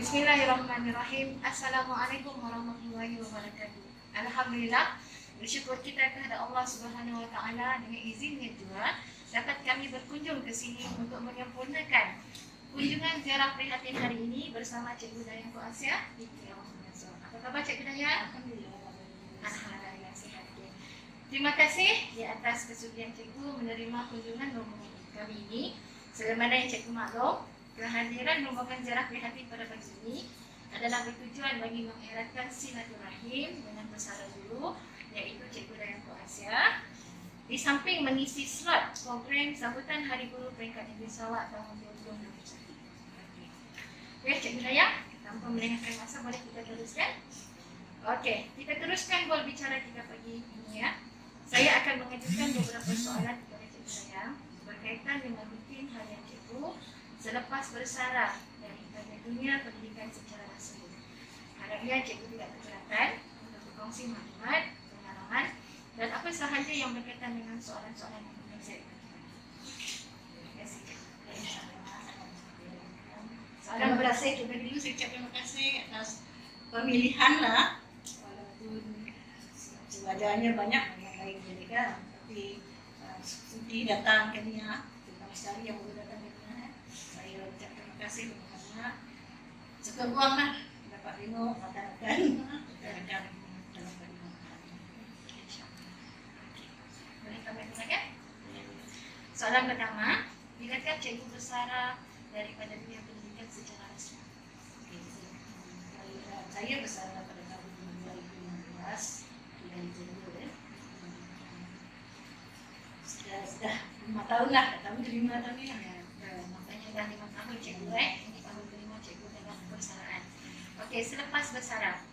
Bismillahirrahmanirrahim. Assalamualaikum warahmatullahi wabarakatuh. Alhamdulillah, bersyukur kita kepada Allah Subhanahu Wa Taala dengan izinnya juga dapat kami berkunjung ke sini untuk menyempurnakan kunjungan ziarah prihatin hari ini bersama Cikgu Dayang Kok Asia. Apa khabar Cikgu Dayang? Alhamdulillah sihat. Terima kasih di atas kesudian Cikgu menerima kunjungan rombongan kami ini. Sebagaimana yang Cikgu maklum, kehadiran rombongan ziarah prihatin pada pagi ini adalah bertujuan bagi mengeratkan silaturahim dengan pesara guru, iaitu Cikgu Dayang Kok Asia, di samping mengisi slot program sambutan Hari Guru Peringkat Negeri Sarawak tahun 2021. Okey, Cikgu Dayang, tanpa melengahkan masa, boleh kita teruskan? Okey, kita teruskan bola bicara kita pagi ini ya. Saya akan mengajukan beberapa soalan kepada Cikgu Dayang berkaitan dengan rutin harian Cikgu selepas bersara daripada dunia pendidikan secara rasmi. Harapnya Cikgu tidak keberatan untuk berkongsi maklumat, pengalaman dan apa sahaja yang berkaitan dengan soalan-soalan yang saya berikan. Terima kasih Cikgu. Terima kasih juga dulu saya ucap terima kasih atas pemilihan lah, walaupun wajahnya banyak lain jadi kan, tapi sudi datang ke Nia, terima sekali yang boleh datang ke Nia. Saya ucap terima kasih kerana suka buang lah dapat tengok makan-makan dalam perjalanan. Boleh kami mulakan? Soalan pertama, bilakah Cikgu bersara daripada dunia pendidikan secara rasmi? Saya bersara pada tahun 2016 bulan Januari ya. Sudah 5 tahun lah, tahun ke-5 tahun ni. Makanya dah 5 tahun Cikgu ini tahun ke-5 Cikgu dalam persaraan. Okey, selepas bersara,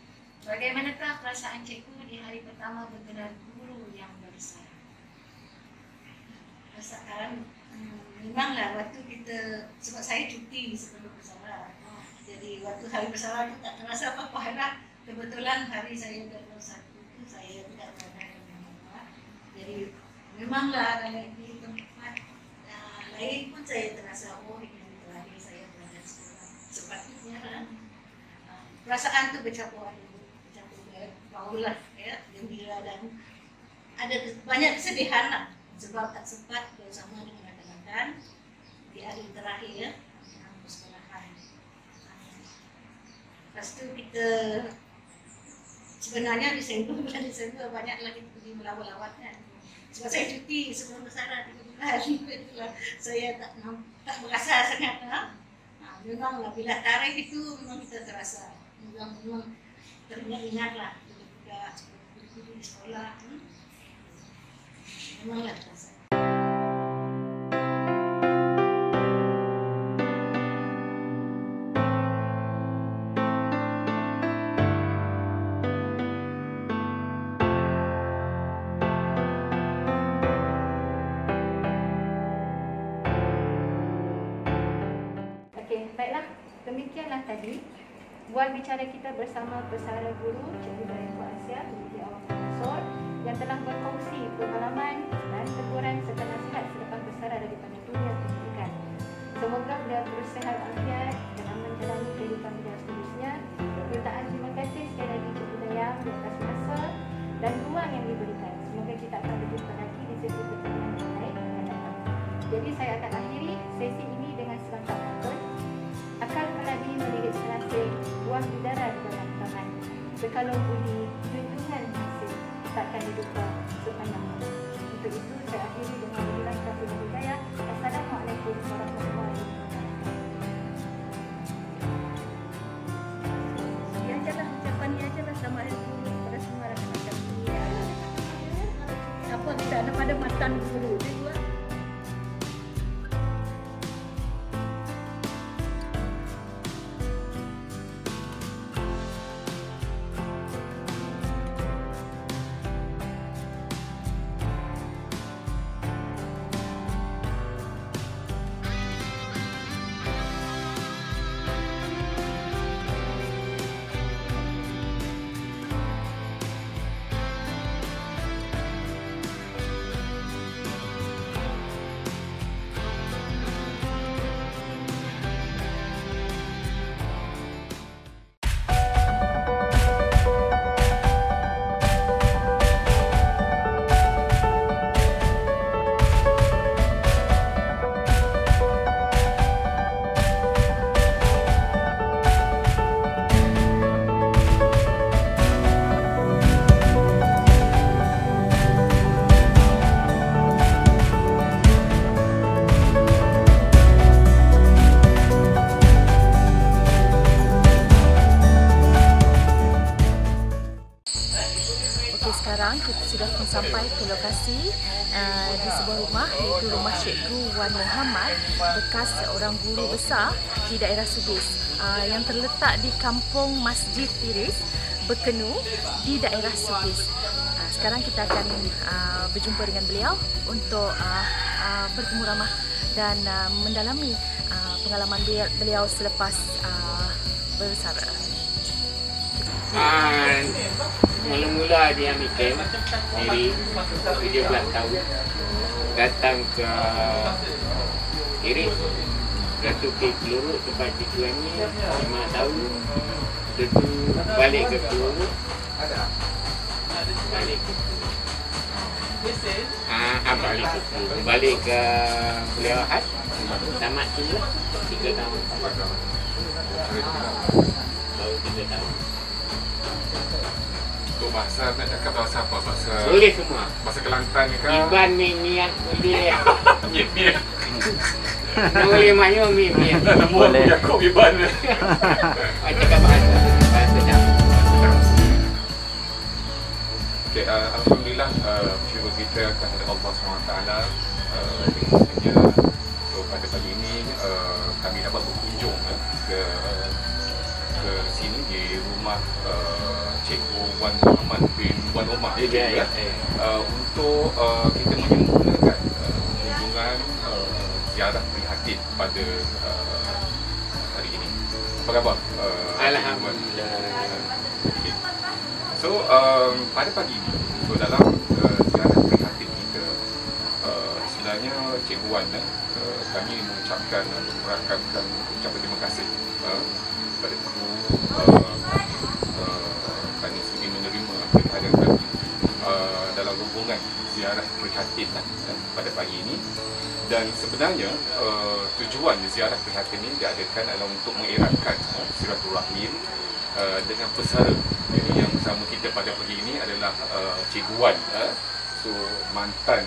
bagaimanakah perasaan Cikgu di hari pertama bergelar guru yang bersara? Perasaan memanglah waktu kita, sebab saya cuti sebelum bersara. Jadi waktu hari bersara tu tak terasa apa-apa lah. Kebetulan hari saya bergelar satu tu saya tidak berada di rumah. Jadi memanglah kalau di tempat lain pun saya terasa ini terakhir saya berada di sekolah. Sepatutnya kan perasaan tu bercampur baulah ya, gembira dan ada banyak kesedihan lah sebab tak sempat bersama dengan rakan-rakan di hari terakhir dalam persekolahan. Lepas tu kita sebenarnya di bulan Desember banyaklah kita pergi melawat-lawat kan. Sebab saya cuti sebelum bersara 3 bulan. Saya tak berasa sangat. Memanglah bila tarikh itu memang kita terasa. Memang teringat-ingatlah juga guru di sekolah. Memanglah terasa. Baiklah, demikianlah tadi bual bicara kita bersama pesara guru Cikgu Dayang Kok Asia di awal profesor yang telah berkongsi pengalaman dan teguran serta nasihat selepas bersara daripada dunia pendidikan. Semoga beliau terus sihat walafiat dalam menjalani kehidupan beliau seterusnya. Permintaan terima kasih sekali lagi Cikgu Dayang di atas masa dan ruang yang diberikan. Semoga kita akan berjumpa lagi di sesi pertemuan yang lain akan datang. Jadi saya akan akhiri sesi ini dengan selangkah pantun. Akal keladi melirik selasih, buah udara di dalam tangan. Sekalau budi, junjungan hasil, takkan dilupa sepanjang masa. Untuk itu, saya akhiri dengan wabillahi taufiq wal hidayah. Assalamualaikum warahmatullahi wabarakatuh. Dia ajalah ucapan dia ajalah Assalamualaikum kepada semua rakan-rakan. Apa kita ada pada matan guru juga. sampai ke lokasi di sebuah rumah, iaitu rumah Cikgu Wan Muhammad, bekas seorang guru besar di daerah Subis yang terletak di Kampung Masjid Tiris, Bekenu di daerah Subis. Sekarang kita akan berjumpa dengan beliau untuk bertemu ramah dan mendalami pengalaman beliau selepas bersara. Mula-mula dia ambil camp diri 17 tahun, datang ke Tiris, Ratu ke Kelurut tempat tujuan ni 5 tahun, tentu balik ke Kelurut, balik ke Pulau Ahad, tamat tu 3 tahun. Baru 3 tahun. Untuk bahasa nak cakap bahasa apa? Bahasa boleh semua. Bahasa Kelantan ke? Iban mian boleh. Mian. Boleh maknanya mian. Boleh. Yakub Iban. Cakap bahasa dah. Okey, alhamdulillah syukur kita kepada Allah SWT dengan pada pagi ini kami dapat berkunjung ke sini di rumah Cikgu Wan Muhammad bin Wan Omar untuk kita menyempurnakan kunjungan ziarah prihatin pada hari ini. Apa khabar? Alhamdulillah. So pada pagi ini, dalam ziarah prihatin kita, sebenarnya Cikgu Wan kami mengucapkan merakamkan ucapan terima kasih kepada guru kerana sudi menerima kehadiran kami dalam rombongan ziarah prihatin pada pagi ini. Dan sebenarnya tujuan ziarah prihatin ini diadakan adalah untuk mengeratkan silaturahim dengan pesara. Jadi yang bersama kita pada pagi ini adalah Cikgu Wan, so mantan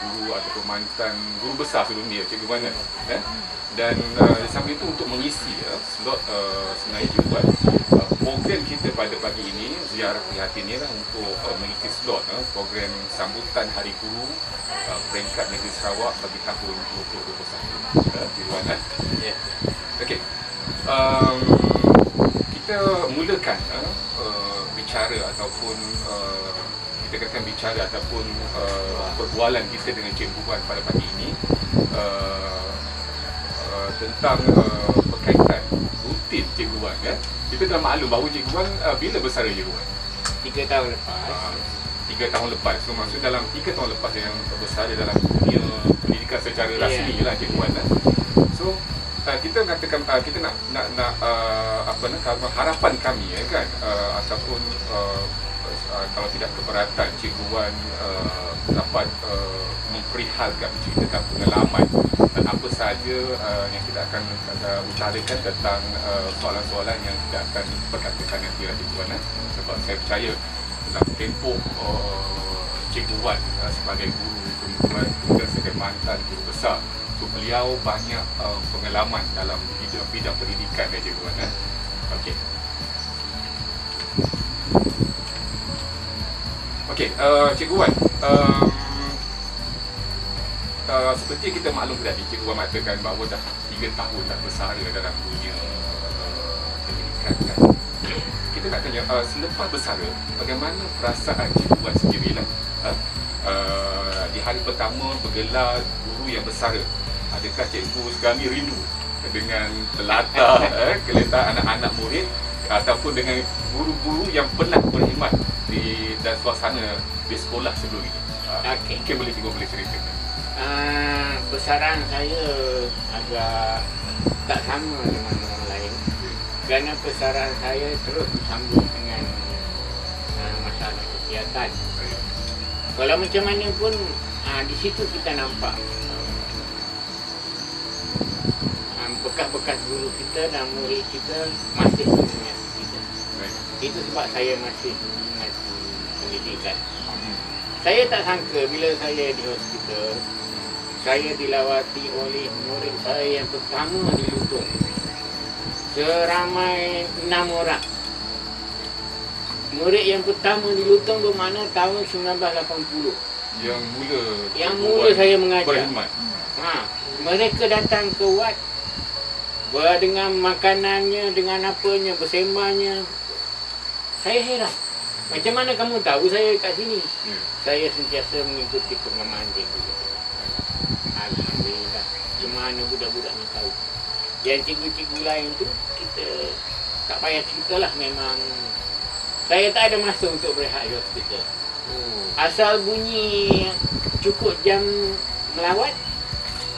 guru ataupun mantan guru besar sebelum dia, Cikgu Wan dan di samping itu untuk mengisi slot sebenarnya Cikgu Wan, program kita pada pagi ini ziarah prihatin ni lah untuk mengisi slot program sambutan Hari Guru peringkat Negeri Sarawak bagi tahun 2021. Cikgu Wan okey, kita mulakan bicara ataupun kita katakan bicara ataupun perbualan kita dengan Cikgu Wan pada pagi ini tentang berkaitan rutin Cikgu Wan. Kita dah maklum bahawa Cikgu Wan bila bersara Cikgu Wan? 3 tahun lepas. 3 tahun lepas. So maksud dalam 3 tahun lepas yang bersara dalam dunia pendidikan secara rasmi lah Cikgu Wan. So kita mengatakan kita nak harapan kami kan ataupun kalau tidak keberatan Cikgu Wan dapat memperihalkan, menceritakan pengalaman dan apa sahaja yang kita akan utarakan tentang soalan-soalan yang kita akan perkatakan nanti Cikgu Wan. Sebab saya percaya dalam tempoh Cikgu Wan sebagai guru, kemudian sebagai mantan guru besar, so beliau banyak pengalaman dalam bidang pendidikan Cikgu Wan. Okey. Okey, Cikgu Wan, seperti kita maklum tadi, Cikgu Wan mengatakan bahawa dah 3 tahun dah bersara dalam dunia pendidikan kan. Kita nak tanya, selepas bersara, bagaimana perasaan Cikgu Wan sendirilah di hari pertama bergelar guru yang bersara? Adakah Cikgu sekarang ni rindu dengan telatar kelihatan anak-anak murid ataupun dengan guru-guru yang pernah berkhidmat dan suasana di sekolah sebelum ini? Mungkin boleh ceritakan. Besaran saya agak tak sama dengan orang lain kerana besaran saya terus sambung dengan masalah kesihatan. Kalau macam mana pun di situ kita nampak bekas-bekas guru kita dan murid kita masih mengingat kita. Itu sebab saya masih mengingat pendidikan. Saya tak sangka bila saya di hospital, saya dilawati oleh murid saya yang pertama di Lutung. Seramai 6 orang. Murid yang pertama di Lutong bermakna tahun 1980. Yang mula saya mengajar. Berkhidmat. Mereka datang ke Wat dengan makanannya, dengan apanya, bersembahnya. Saya heran. Macam mana kamu tahu saya kat sini? Saya sentiasa mengikuti pengamaan cikgu. Alhamdulillah. Macam mana budak-budak ni tahu. Yang cikgu-cikgu lain tu, kita tak payah cerita lah. Memang saya tak ada masa untuk berehat di hospital. Asal bunyi cukup jam melawat,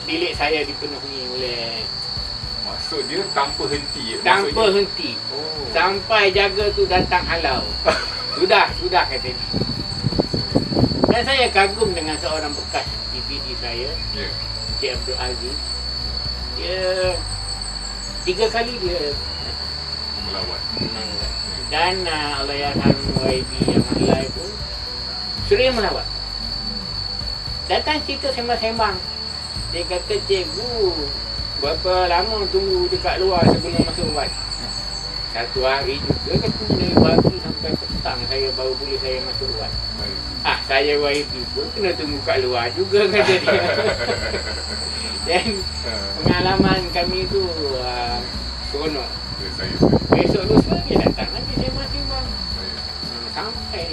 bilik saya dipenuhi oleh... Maksud dia tanpa henti? Tanpa henti. Sampai jaga tu datang halau. Sudah kata dia. Dan saya kagum dengan seorang bekas PPD saya, Cik Abdul Aziz. Dia 3 kali dia melawat. Dan Allahyarham YB yang Malai pun sering melawat. Datang cerita sembang-sembang. Dia kata, cikgu, berapa lama tunggu dekat luar sebelum masuk Wat? 1 hari juga kata, dari pagi sampai petang saya baru boleh saya masuk Wat. Saya YB pun kena tunggu kat luar juga kata dia. Dan pengalaman kami tu seronok. Besok lusa dia datang lagi sembang-sembang. Sampai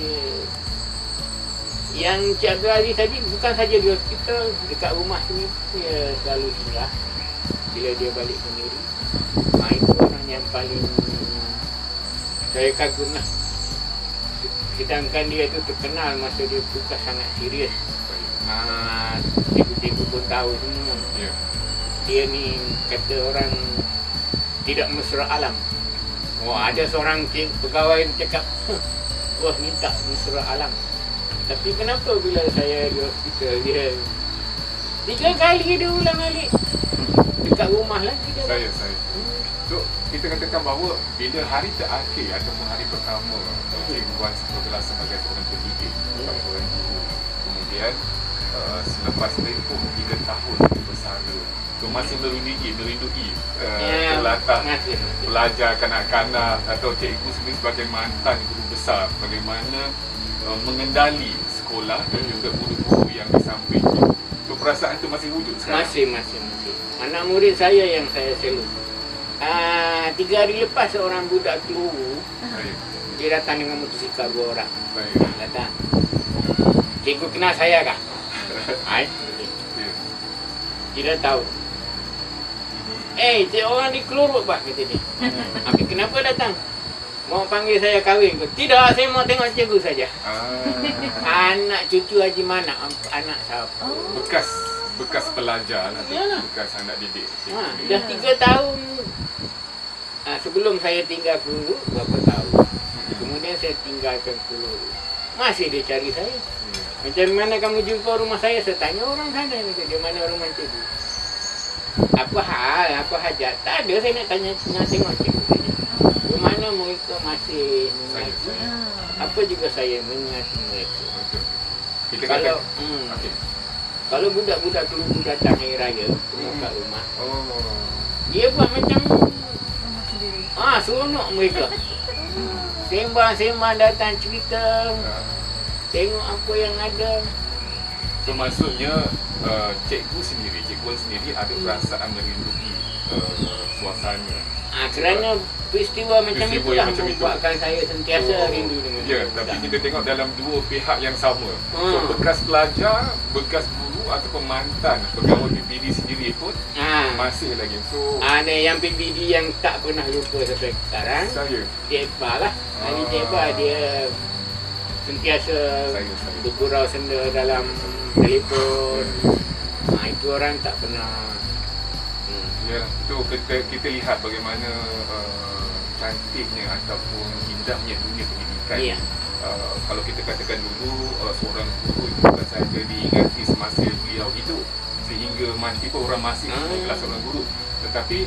yang Cik Abdul Aziz tadi bukan saja di hospital, dekat rumah sini dia selalu singgah bila dia balik sendiri. Itu orang yang paling saya kagum lah. Sedangkan dia tu terkenal masa dia tugas sangat serius. Cikgu-cikgu pun tahu semua. Dia ni kata orang tidak mesra alam. Ada seorang pegawai cakap, wah ni tak mesra alam. Tapi kenapa bila saya di hospital dia 3 kali dia ulang alik dekat rumah lagi dia. Saya. So, kita katakan bahawa bila hari terakhir ataupun hari pertama cikgu Wan bergelar sebagai seorang pendidik, seorang guru, kemudian selepas tempoh 3 tahun bersara, so masih merindui telatah belajar kanak-kanak atau cikgu sendiri sebagai mantan guru besar, bagaimana mengendali sekolah dan juga guru-guru yang di sampingnya. So perasaan itu masih wujud sekarang? Masih. Anak murid saya yang saya selalu 3 hari lepas seorang budak Keluru, dia datang dengan motosikal 2 orang. Datang, cikgu kenal saya kah? Dia dah tahu. Cik orang di Keluru bah, kata dia. Habis kenapa datang? Mau panggil saya kahwin ke? Tidak, saya mau tengok cikgu saja. Anak cucu Haji Manak, anak siapa? Bekas pelajar lah, bekas anak didik. Dah 3 tahun sebelum saya tinggal Keluru, berapa tahun. Kemudian saya tinggalkan Keluru. Masih dia cari saya. Macam mana kamu jumpa rumah saya? Saya tanya orang sana, kata dia, mana rumah cikgu? Apa hal? Apa hajat? Tak ada, saya nak tanya, nak tengok cikgu saja. Di mana mereka masih mengaji? Apa juga saya mengingati mereka. Kalau budak-budak Keluru datang hari raya kat rumah, dia buat macam seronok mereka. Sembang-sembang, datang cerita, tengok apa yang ada. So maksudnya cikgu sendiri ada perasaan merindui suasana. Kerana peristiwa macam itulah membuatkan saya sentiasa rindu dengan tapi kita tengok dalam 2 pihak yang sama. So bekas pelajar, bekas guru ataupun mantan pegawai PPD sendiri pun masih lagi. So ada yang PPD yang tak pernah lupa sampai sekarang. Cik Iqbal lah. Cik Iqbal dia sentiasa bergurau senda dalam telefon. Itu orang tak pernah. Itu kita lihat bagaimana cantiknya ataupun indahnya dunia pendidikan. Kalau kita katakan dulu seorang guru itu bukan sahaja diingati semasa beliau hidup sehingga mati pun orang masih menggelar seorang guru, tetapi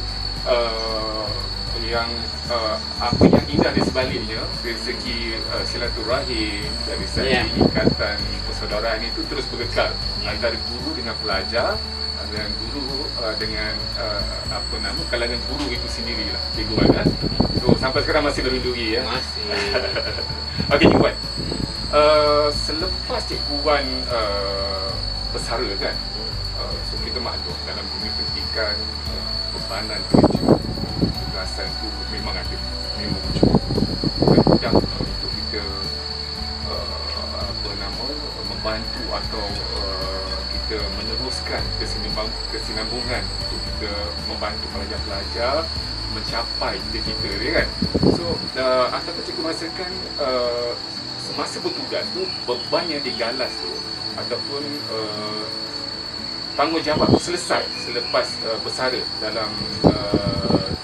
apa yang indah di sebaliknya dari segi silaturahim, dari segi ikatan persaudaraan itu terus berkekal antara guru dengan pelajar, dan guru dengan apa nama kalangan guru itu sendirilah, Cikgu Wan kan. So sampai sekarang masih berlindungi ya. Masih. Okey Cikgu Wan. Selepas Cikgu Wan bersara kan. So kita maklum dalam dunia pendidikan bebanan kerja tugasan tu memang ada, memang muncul. Dan untuk kita apa nama membantu atau kita meneruskan kesinambungan untuk kita membantu pelajar-pelajar mencapai cita-cita dia kan. So ataupun cikgu rasakan semasa bertugas tu beban yang digalas tu ataupun tanggungjawab selesai selepas bersara dalam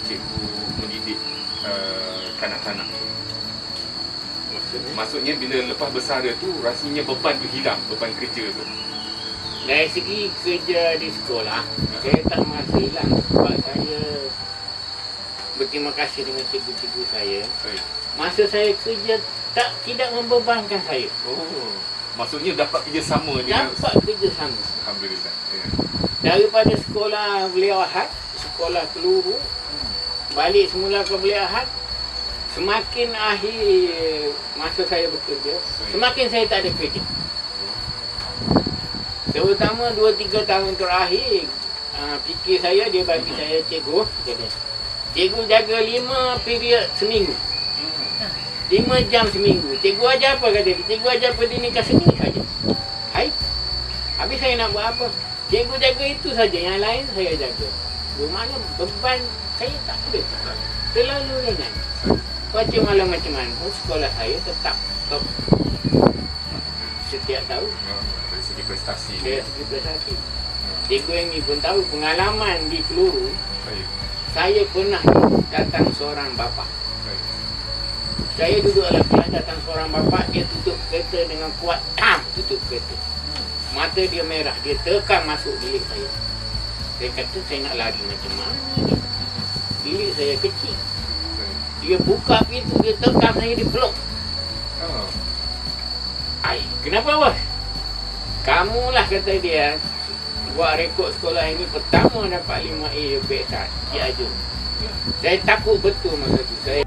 cikgu mendidik kanak-kanak tu. Maksudnya bila lepas bersara tu rasanya beban tu hilang, beban kerja tu. Dari segi kerja di sekolah, saya tak merasa hilang sebab saya berterima kasih dengan cikgu-cikgu saya. Masa saya kerja tidak membebankan saya. Oh, maksudnya dapat kerja sama dengan... Dapat kerja sama. Alhamdulillah. Ya. Daripada sekolah Belia Ahad, sekolah Keluru, balik semula ke Belia Ahad, semakin akhir masa saya bekerja, semakin saya tak ada kerja. Terutama 2-3 tahun terakhir, fikir saya, dia bagi saya cikgu, cikgu jaga 5 period seminggu, 5 jam seminggu. Cikgu ajar apa kata dia? Cikgu ajar pendidikan seni saja. Hai, habis saya nak buat apa? Cikgu jaga itu saja, yang lain saya jaga. Bermakna beban saya tak ada, terlalu ringan. Macam malam macam mana, sekolah saya tetap top setiap tahun. Dari segi prestasi. Dari segi prestasi. Cikgu yang ni pun tahu pengalaman di Keluru. Saya pernah datang seorang bapa. Saya duduk dalam kelas, datang seorang bapa, dia tutup kereta dengan kuat, tutup kereta. Mata dia merah, dia tekan masuk bilik saya. Saya kata saya nak lari macam mana ni? Bilik saya kecil. Dia buka pintu, dia tekan saya, dia peluk. Ai, kenapa bos? Kamulah kata dia buat rekod sekolah ini pertama dapat 5A UPSR Cik Ajun. Saya takut betul masa tu. Saya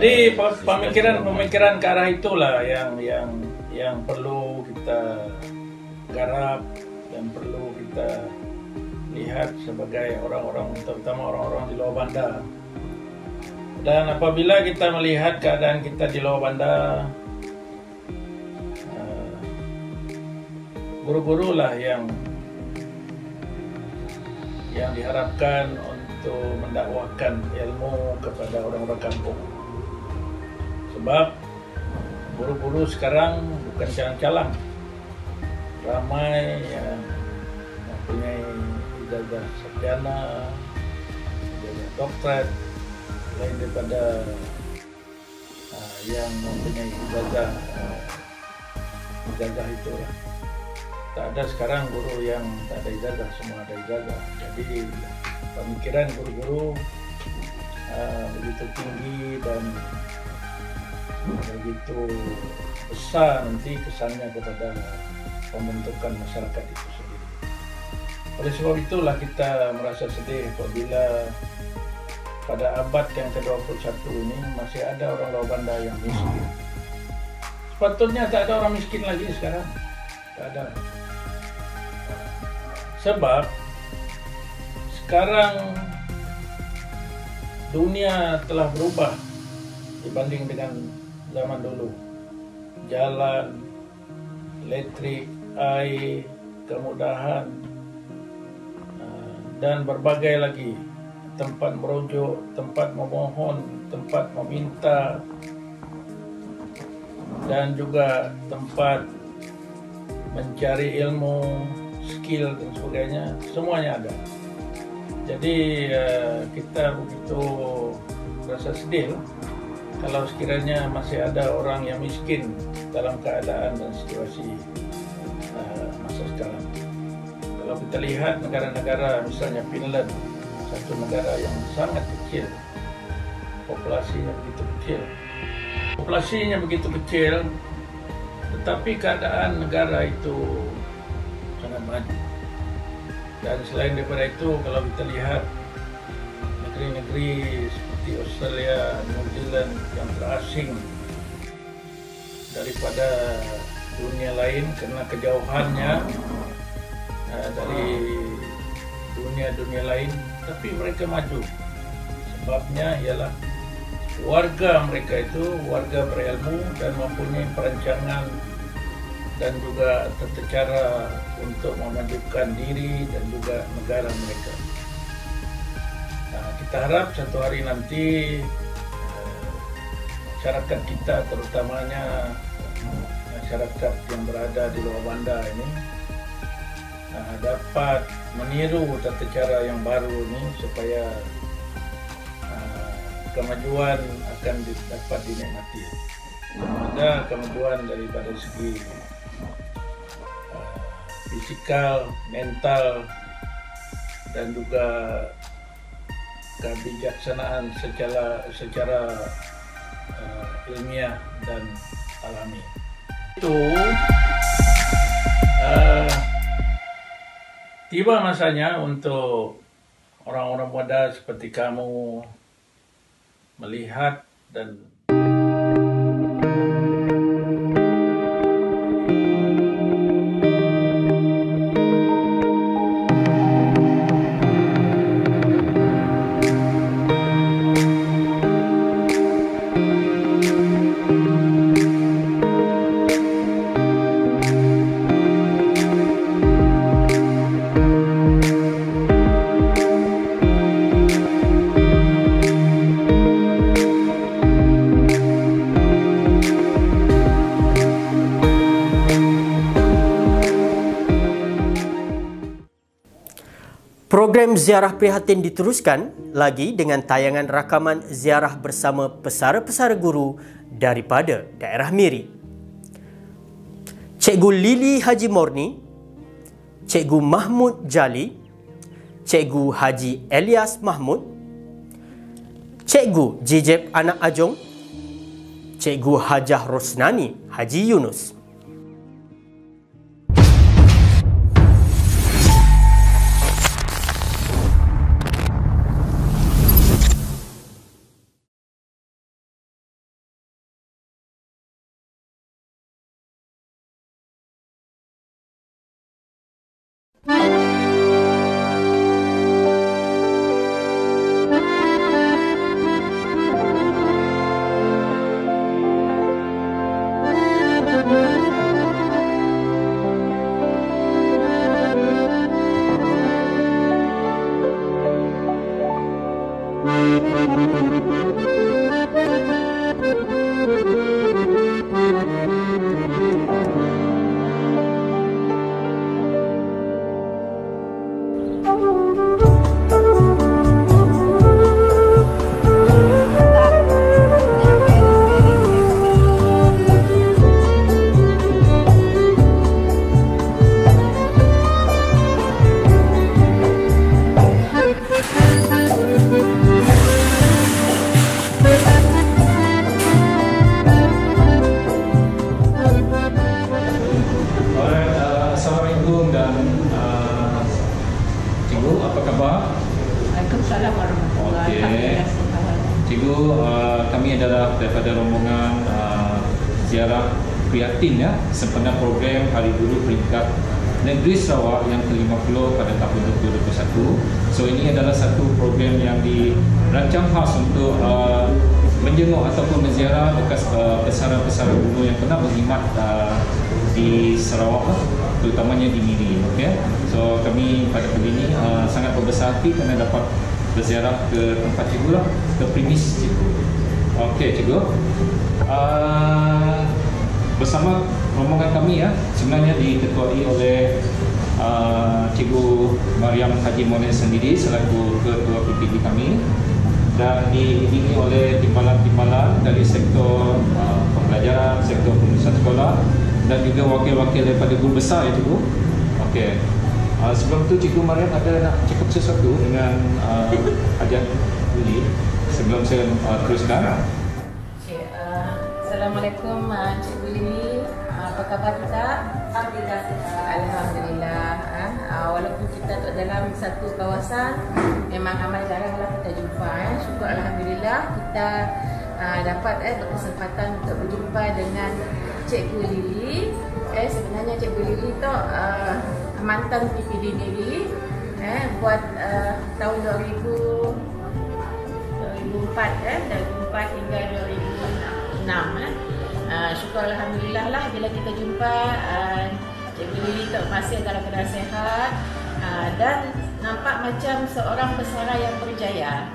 Jadi pemikiran ke arah itulah yang perlu kita garap dan perlu kita lihat sebagai orang-orang, terutama orang-orang di luar bandar. Dan apabila kita melihat keadaan kita di luar bandar, guru-guru lah yang diharapkan untuk mendakwahkan ilmu kepada orang-orang kampung. Sebab guru-guru sekarang bukan calang-calang, ramai yang mempunyai ijazah sarjana, ijazah doktorat, lain daripada yang mempunyai ijazah itu lah. Tak ada sekarang guru yang tak ada ijazah, semua ada ijazah. Jadi pemikiran guru-guru begitu tinggi dan begitu besar nanti kesannya kepada pembentukan masyarakat itu sendiri. Oleh sebab itulah kita merasa sedih apabila pada abad yang ke-21 ini masih ada orang luar bandar yang miskin. Sepatutnya tak ada orang miskin lagi sekarang. Tak ada. Sebab sekarang dunia telah berubah dibanding dengan zaman dulu. Jalan, elektrik, air, kemudahan, dan berbagai lagi tempat merujuk, tempat memohon, tempat meminta, dan juga tempat mencari ilmu, skill dan sebagainya, semuanya ada. Jadi kita begitu rasa sedih kalau sekiranya masih ada orang yang miskin dalam keadaan dan situasi masa sekarang. Kalau kita lihat negara-negara misalnya Finland, satu negara yang sangat kecil, populasinya begitu kecil, tetapi keadaan negara itu sangat maju. Dan selain daripada itu, kalau kita lihat negeri-negeri seperti Australia, New Zealand yang terasing daripada dunia lain karena kejauhannya dari dunia lain, tapi mereka maju. Sebabnya ialah warga mereka itu warga berilmu dan mempunyai perancangan dan juga tata cara untuk memajukan diri dan juga negara mereka. Kita harap satu hari nanti masyarakat kita, terutamanya masyarakat yang berada di luar bandar ini, dapat meniru tata cara yang baru ini supaya kemajuan akan dapat dinikmati. Ada kemajuan daripada segi fisikal, mental, dan juga kebijaksanaan secara ilmiah dan alami. Itu tiba masanya untuk orang-orang muda seperti kamu melihat dan Program Ziarah Prihatin diteruskan lagi dengan tayangan rakaman ziarah bersama pesara-pesara guru daripada daerah Miri. Cikgu Lili Haji Morni, Cikgu Mahmud Jali, Cikgu Haji Elias Mahmud, Cikgu Jijeb Anak Ajong, Cikgu Hajah Rosnani Haji Yunus. khabar? Waalaikumsalam warahmatullahi wabarakatuh. Cikgu, kami adalah daripada rombongan ziarah prihatin ya, sempena program Hari Guru Peringkat Negeri Sarawak yang ke-50 pada tahun 2021. So ini adalah satu program yang dirancang khas untuk menjenguk ataupun menziarah bekas pesara-pesara guru yang pernah berkhidmat di Sarawak, terutamanya di Miri. Okay? So kami pada pagi ini sangat berbesar hati kerana dapat berziarah ke tempat cikgu lah, ke premis cikgu. Okey cikgu, bersama rombongan kami ya, sebenarnya diketuai oleh Cikgu Mariam Haji Monen sendiri selaku ketua PPD kami, dan diiringi oleh timbalan-timbalan dari sektor pembelajaran, sektor pengurusan sekolah, dan juga wakil-wakil daripada guru besar ya cikgu. Okey. Sebelum tu Cikgu Mariam ada nak cakap sesuatu dengan Hajian Lili sebelum saya teruskan. Okay, Assalamualaikum Cikgu Lili. Apa khabar kita? Alhamdulillah. Alhamdulillah. Walaupun kita dalam satu kawasan, memang amat jaranglah kita jumpa. Syukur Alhamdulillah kita dapat berkesempatan untuk berjumpa dengan Cikgu Lili. Sebenarnya Cikgu Lili tu mantan PPD Miri buat tahun 2004 hingga 2006. Syukur Alhamdulillah lah bila kita jumpa Cikgu Lili tu masih dalam keadaan sihat dan nampak macam seorang pesara yang berjaya.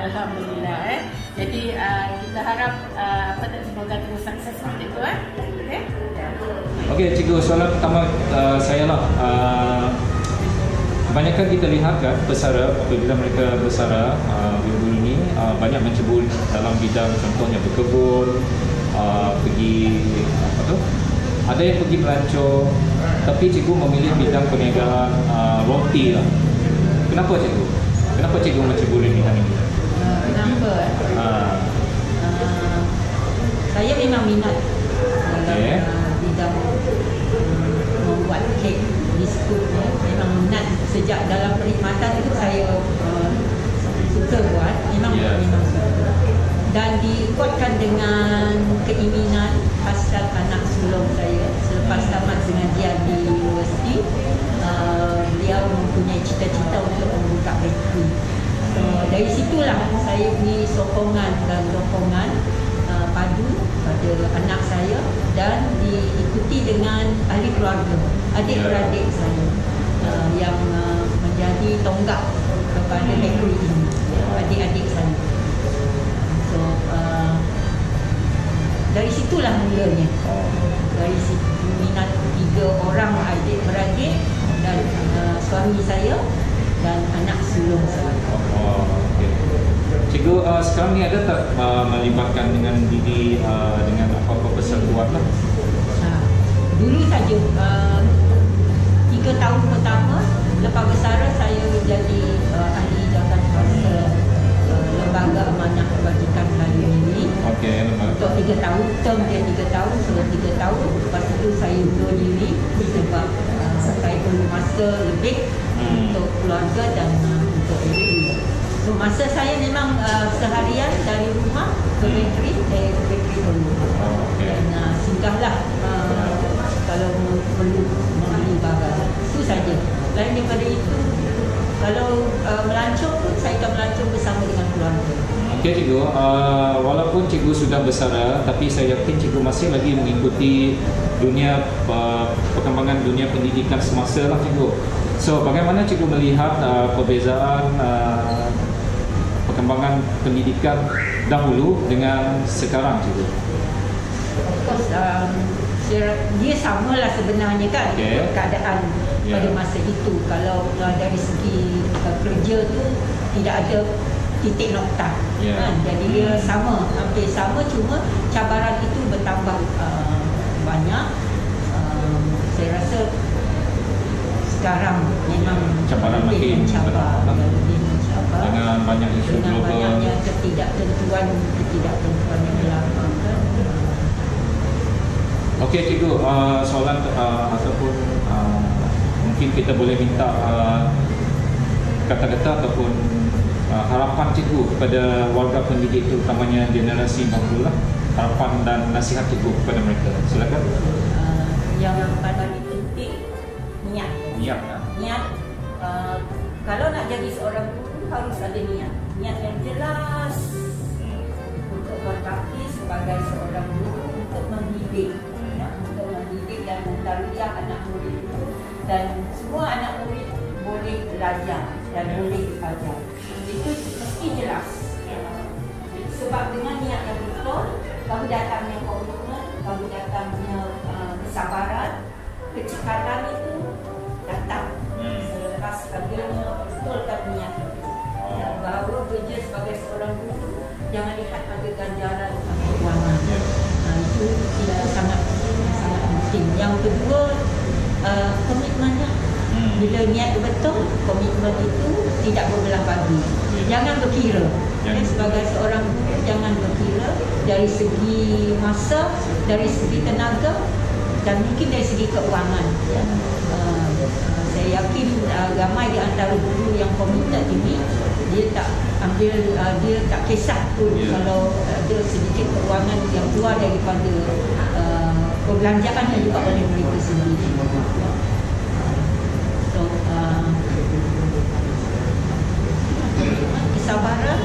Alhamdulillah. Jadi kita harap semoga terus sukses seperti itu. Okey. Okey cikgu, soalan pertama saya lah. Kebanyakan kita lihat kan pesara apabila mereka bersara guru ini banyak mencebur dalam bidang contohnya berkebun, pergi apa tu? Ada yang pergi melancong, tapi cikgu memilih bidang perniagaan roti lah. Kenapa cikgu? Kenapa cikgu mencebur bidang ini? Kenapa? Saya memang minat dalam bidang membuat kek, biskut. Memang minat sejak dalam perkhidmatan itu saya suka buat. Memang suka. Dan dikuatkan dengan keinginan asal anak sulung saya selepas tamat pengajian di universiti. Beliau mempunyai cita-cita untuk membuka bakery. Dari situlah saya beri sokongan dan dokongan padu pada anak saya dan diikuti dengan ahli keluarga, adik-beradik saya yang menjadi tonggak kepada bakery ini, adik-adik saya. So dari situlah mulanya. Dari situ minat 3 orang adik-beradik dan suami saya dan anak sulung saya. Cikgu, sekarang ni ada tak melibatkan dengan diri dengan apa-apa persatuan lah? Dulu saja 3 tahun pertama lepas bersara saya menjadi ahli jawatankuasa Lembaga Amanah Kebajikan Melayu ini. Okey, untuk 3 tahun, term dia 3 tahun, selama 3 tahun. Lepas itu saya undur diri sebab saya perlu masa lebih untuk keluarga dan untuk diri. So, masa saya memang seharian dari rumah ke bakery, dulu. Dan singgahlah kalau perlu membeli barang. Itu saja. Lain daripada itu, kalau melancong pun saya akan melancong bersama dengan keluarga. Okey cikgu, walaupun cikgu sudah bersara, tapi saya yakin cikgu masih lagi mengikuti dunia perkembangan dunia pendidikan semasa lah cikgu. So bagaimana cikgu melihat perbezaan perkembangan pendidikan dahulu dengan sekarang cikgu? Of course, dia samalah sebenarnya kan keadaan pada masa itu. Kalau dari segi kerja tu tidak ada titik nokta kan? Jadi dia sama, hampir sama, cuma cabaran itu bertambah banyak. Saya rasa sekarang memang cabaran makin mencabar, dengan banyak isu dengan global, banyaknya ketidaktentuan yang berlaku kan. Okey cikgu, soalan ataupun mungkin kita boleh minta kata-kata ataupun harapan cikgu kepada warga pendidik terutamanya generasi baru lah, harapan dan nasihat cikgu kepada mereka. Silakan. Yang paling penting niat. Niat. Niat. Kalau nak jadi seorang guru harus ada niat. Niat yang jelas untuk berbakti sebagai seorang guru, untuk mendidik, untuk mendidik dan mentarbiyah anak murid itu, dan semua anak murid boleh belajar dan boleh diajar. Itu mesti jelas. Sebab dengan niat yang betul, baru datangnya komitmen, baru datangnya kesabaran, kecekatan itu datang. Selepas adanya betulkan niat itu. Baru kerja sebagai seorang guru, jangan lihat pada ganjaran atau kewangan. Itu sangat penting. Yang kedua, komitmennya. Bila niat betul, komitmen itu tidak berbelah bagi. Jangan berkira. Sebagai seorang guru, jangan berkira dari segi masa, dari segi tenaga, dan mungkin dari segi keuangan. Saya yakin ramai di antara guru yang komited ini, dia tak ambil, dia tak kisah pun kalau ada sedikit keuangan yang keluar daripada perbelanjaan yang juga oleh mereka sendiri. So, kesabaran,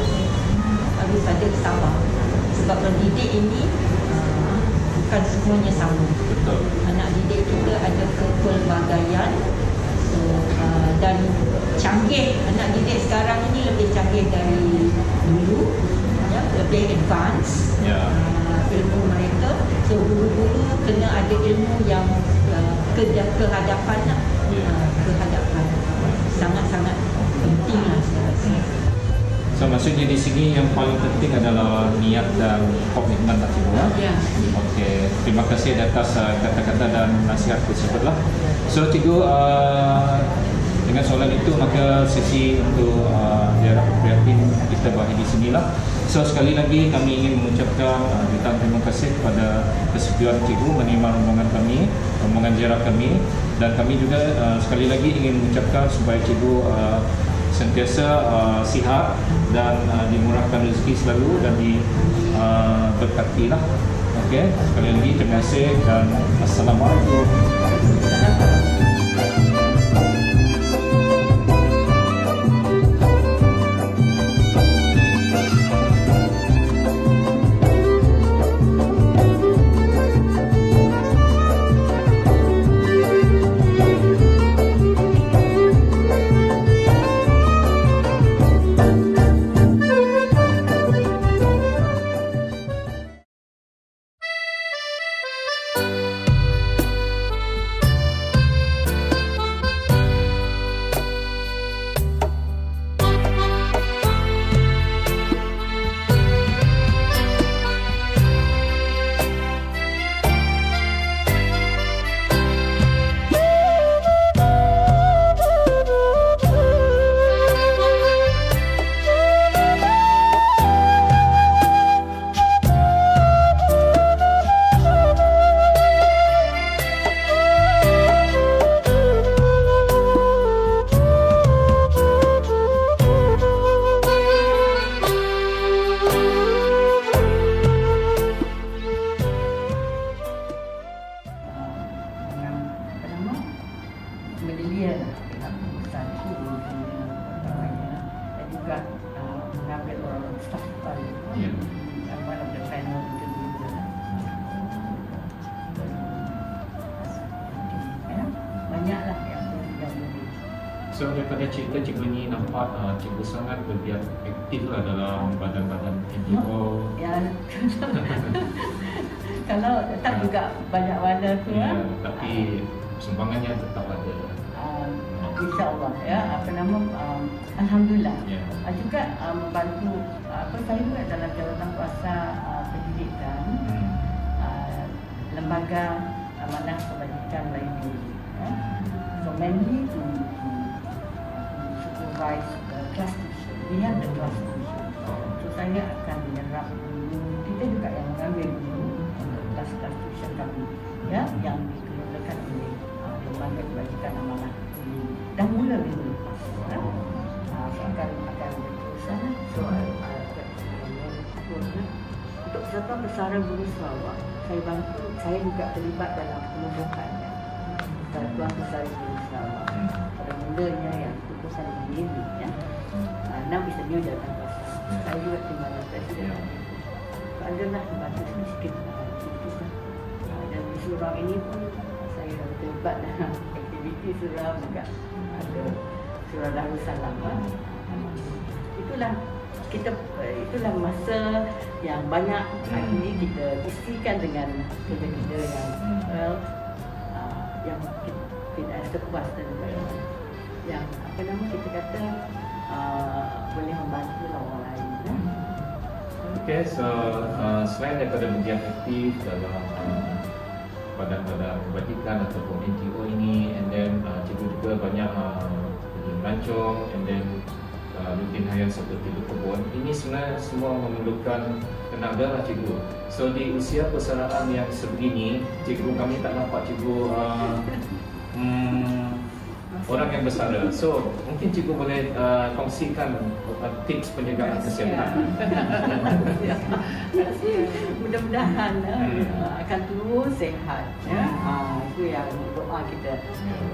harus ada sabar. Sebab pendidik ini bukan semuanya sama. Betul. Anak didik kita ada kepelbagaian. So, dan canggih, anak didik sekarang ini lebih canggih dari dulu, ya, lebih advance ilmu mereka. So guru-guru kena ada ilmu yang kehadapan, kehadapan sangat-sangat penting lah saya rasa. So maksudnya di sini yang paling penting adalah niat dan komitmen lah cikgu. Ya. Okey, terima kasih atas kata-kata dan nasihat tersebut lah. So cikgu, dengan soalan itu maka sesi untuk ziarah prihatin kita berakhir di sinilah. So sekali lagi kami ingin mengucapkan jutaan terima kasih kepada kesetujuan cikgu menerima rombongan ziarah kami, dan kami juga sekali lagi ingin mengucapkan supaya cikgu sentiasa sihat dan dimurahkan rezeki selalu dan diberkati lah. Okey, sekali lagi terima kasih dan assalamualaikum. So daripada cerita cikgu ni nampak cikgu sangat bergiat aktif lah dalam badan-badan NGO. Ya, kalau tetap juga banyak warna tu ya. Tapi sumbangannya tetap ada. InsyaAllah ya, alhamdulillah. Ya. Juga membantu saya juga dalam jawatan kuasa pendidikan lembaga amanah kebajikan lain ini. So mainly to supervise the class teacher. We have the class teacher. So saya akan menyerap kita juga yang mengambil untuk kelas-kelas teacher kami, ya, yang dikeluarkan oleh lembaga kebajikan amanah dah mula minggu lepas. Pesara Guru Sarawak. Saya juga terlibat dalam penubuhan Persatuan Pesara Guru Sarawak. Pada mulanya yang Tuku Salim Diri, Nam is a new datang kuasa. Saya juga timbalan presiden. Adalah sebatas miskin dan di surau ini pun saya terlibat dalam aktiviti surau juga. Ada surau Darussalam. Itulah masa yang banyak hari ini kita isikan dengan kerja-kerja yang kita sepuas dan yang kita kata boleh membantu orang lain. Okay, so selain daripada menjadi aktif dalam badan-badan kebajikan ataupun NGO ini, and then cikgu juga banyak pergi melancong, and then rutin harian seperti di kebun. Ini sebenarnya semua memerlukan tenaga lah cikgu. So di usia persaraan yang sebegini, cikgu kami tak nampak cikgu orang yang bersara. So mungkin cikgu boleh kongsikan tips penjagaan kesihatan. Mudah-mudahan akan terus sihat. Itu yang doa kita.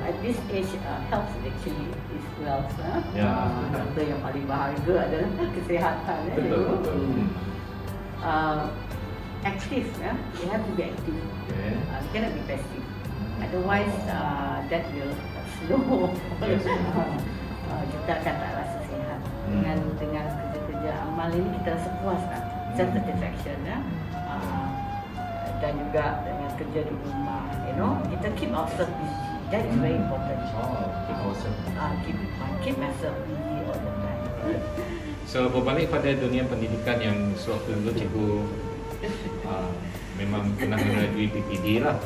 At this age, health actually is wealth. Harta yang paling berharga adalah kesihatan. Betul. Active, you have to be active. You cannot be passive. Otherwise, that will slow. Kita akan tak rasa sihat. Dengan kerja-kerja amal ini kita rasa puas, self satisfaction, dan juga dengan kerja di rumah, kita keep ourselves busy. That is very important. Keep myself busy all the time. So berbalik pada dunia pendidikan yang sewaktu dulu cikgu memang pernah melalui PPD lah.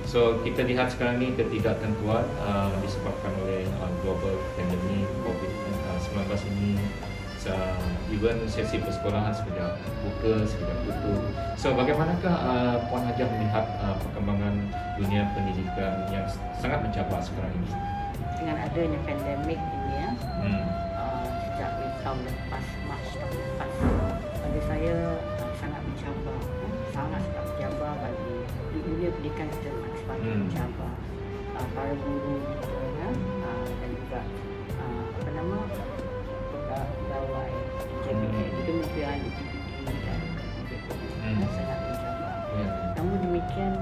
So kita lihat sekarang ni ketidaktentuan disebabkan oleh global pandemic COVID-19 ini. Even sesi persekolahan sekejap buka, sekejap tutup. So bagaimanakah Puan Hajah melihat perkembangan dunia pendidikan yang sangat mencabar sekarang ini? Dengan adanya pandemik ini sejak tahun lepas, Mac tahun lepas, bagi saya sangat mencabar. Sangat mencabar bagi di dunia pendidikan kita semakin mencabar. Para guru kita dan juga pegawai JPN, kementerian PPD dan sangat mencabar. Namun demikian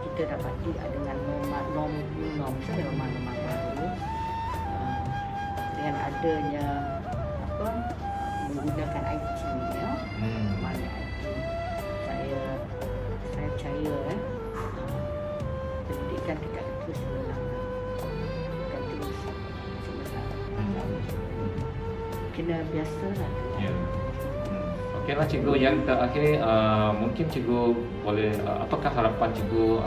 kita dapati dengan norm norma baru dengan adanya menggunakan IT mana IT saya percaya pendidikan kita terus berlanjut, akan terus sebesar. Kena biasalah. Okeylah cikgu, yang terakhir mungkin cikgu boleh apakah harapan cikgu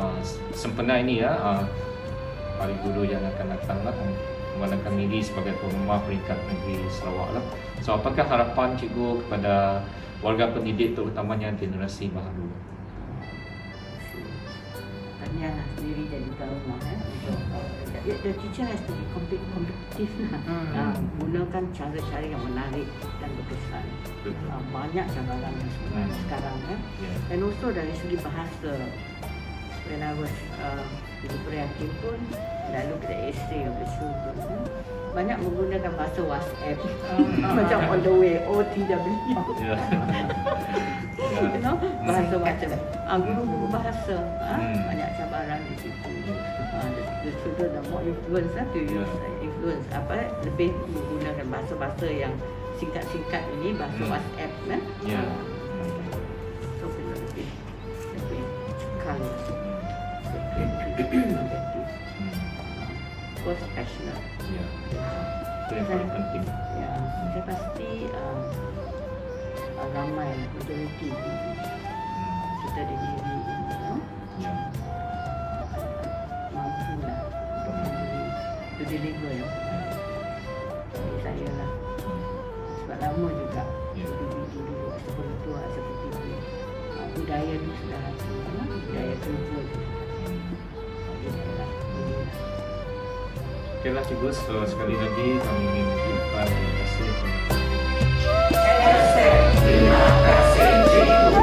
sempena ini hari guru yang akan datang lah, memandangkan diri sebagai tuan rumah peringkat negeri Sarawak lah. So apakah harapan cikgu kepada warga pendidik terutamanya generasi baru? Tanyalah sendiri jadi tuan rumah. The teacher has to be kompetitif lah. Gunakan cara-cara yang menarik dan berkesan. Banyak cabaran sekarang dan also dari segi bahasa. When I was di Prihatin pun lalu kita essay of the children banyak menggunakan bahasa WhatsApp macam on the way OTW bahasa macam guru-guru bahasa banyak cabaran di situ. The children are more influence to use influence lebih menggunakan bahasa-bahasa yang singkat-singkat ini, bahasa WhatsApp so kita lebih cekal professional. Itu yang paling penting. Saya pasti ramai majoriti kita di diri mampu lah untuk deliver bagi saya lah. Sebab lama juga dulu sebelum tu seperti itu budaya tu sudah ada, budaya kerja tu. Okeylah cikgu, so sekali lagi kami ingin mengucapkan terima kasih. Terima kasih cikgu.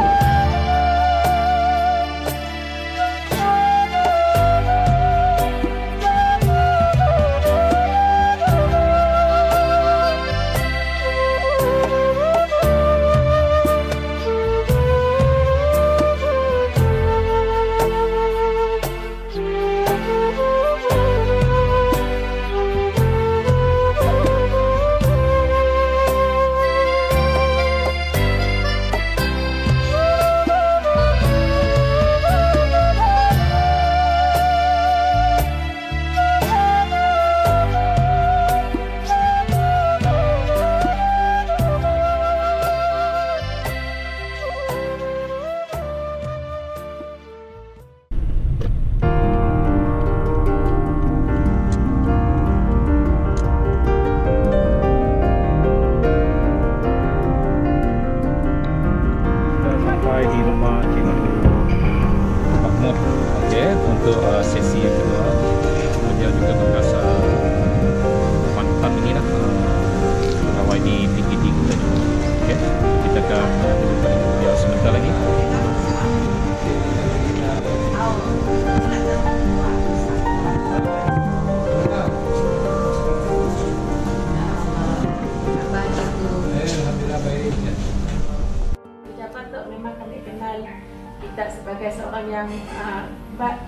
Ustaz sebagai seorang yang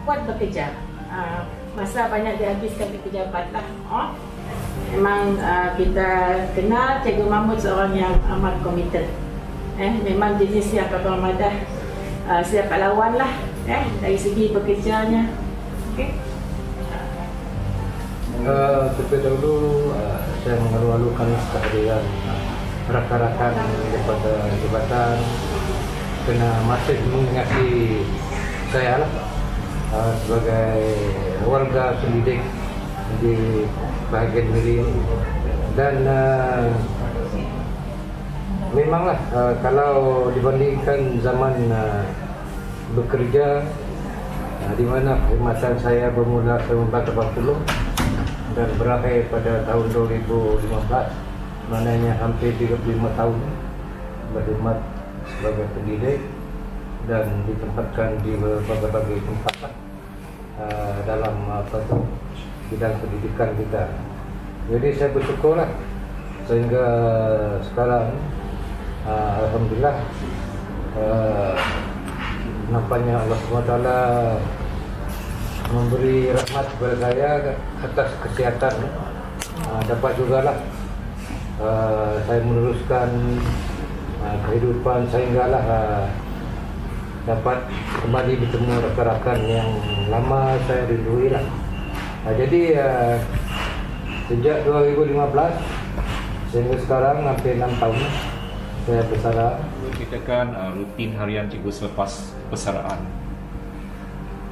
kuat bekerja. Masa banyak dihabiskan di pejabat lah. Memang kita kenal Cikgu Mahmud seorang yang amat komited. Memang jenis yang Kapal Madah siap lawan lah dari segi bekerjanya. Okay. Terlebih dahulu saya mengalu-alukan kehadiran rakan-rakan daripada jabatan kena masih mengingati saya lah sebagai warga pendidik di bahagian Miri ini. Dan memanglah kalau dibandingkan zaman bekerja di mana perkhidmatan saya bermula tahun 1980 dan berakhir pada tahun 2015, maknanya hampir 35 tahun berkhidmat sebagai pendidik dan ditempatkan di berbagai tempat dalam bidang pendidikan kita. Jadi saya bersyukurlah sehingga sekarang alhamdulillah nampaknya Allah SWT memberi rahmat kepada saya atas kesihatan. Dapat jugalah saya meneruskan kehidupan sehinggalah dapat kembali bertemu rakan-rakan yang lama saya rindui lah. Jadi sejak 2015 sehingga sekarang hampir 6 tahun saya bersara. Kita kan rutin harian cikgu selepas persaraan.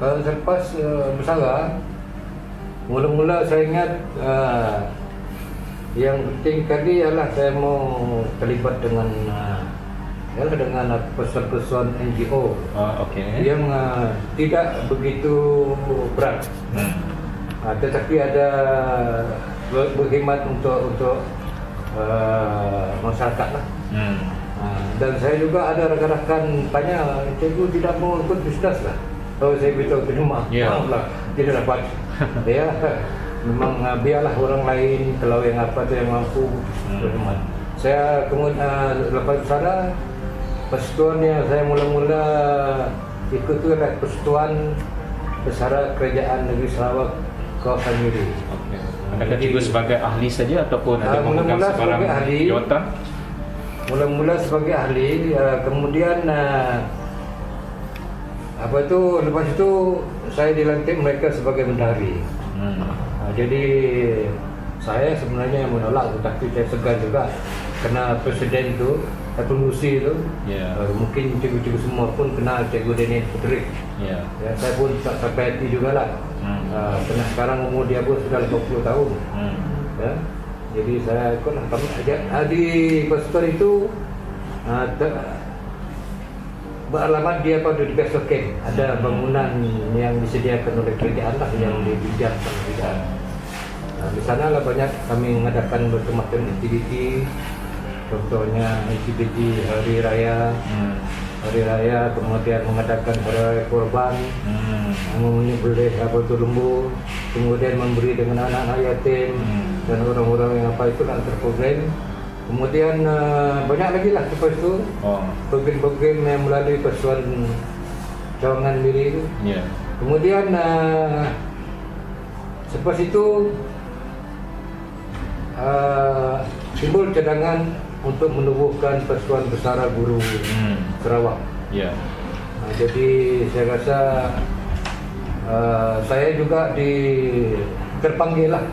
Selepas bersara, mula-mula saya ingat yang penting kali ialah saya mau terlibat dengan persoalan-persoalan NGO yang tidak begitu berat, tetapi ada berkhidmat untuk masyarakat lah. Dan saya juga ada rakan-rakan tanya, cikgu tidak mau ikut bisnes lah? Kalau saya beritahu terima, maaf lah, tidak dapat. Ya, memang biarlah orang lain kalau yang apa tu yang mampu berkhidmat. Saya kemudian lepas bersara, persatuan yang saya mula-mula ikut itu adalah persatuan bersara Kerajaan Negeri Sarawak kawasan Miri. Adakah cikgu sebagai ahli saja ataupun ada memegang sebarang jawatan? Mula-mula sebagai ahli, kemudian lepas itu saya dilantik mereka sebagai bendahari. Jadi saya sebenarnya menolak, tetapi saya segan juga kerana presiden itu atau Nusi itu mungkin cikgu-cikgu semua pun kenal Cikgu Daniel Putri. Saya pun tak sampai hati jugalah. Karena sekarang umur dia pun sudah 50 tahun. Jadi saya ikutlah di pasukan itu beralamat dia pada di Best Camp. Ada bangunan yang disediakan oleh kerajaan lah yang dibidangkan kerajaan. Di sana lah banyak kami mengadakan berbagai aktiviti. Contohnya aktiviti hari raya, kemudian mengadakan hari raya korban, menyembelih lembu, kemudian memberi dengan anak-anak yatim dan orang-orang yang apa itu nak terprogram. Kemudian banyak lagi lah lepas itu program-program yang melalui Persatuan Cawangan Miri itu. Kemudian selepas itu timbul cadangan untuk menubuhkan Persatuan Bersara Guru Sarawak. Jadi saya rasa saya juga terpanggil lah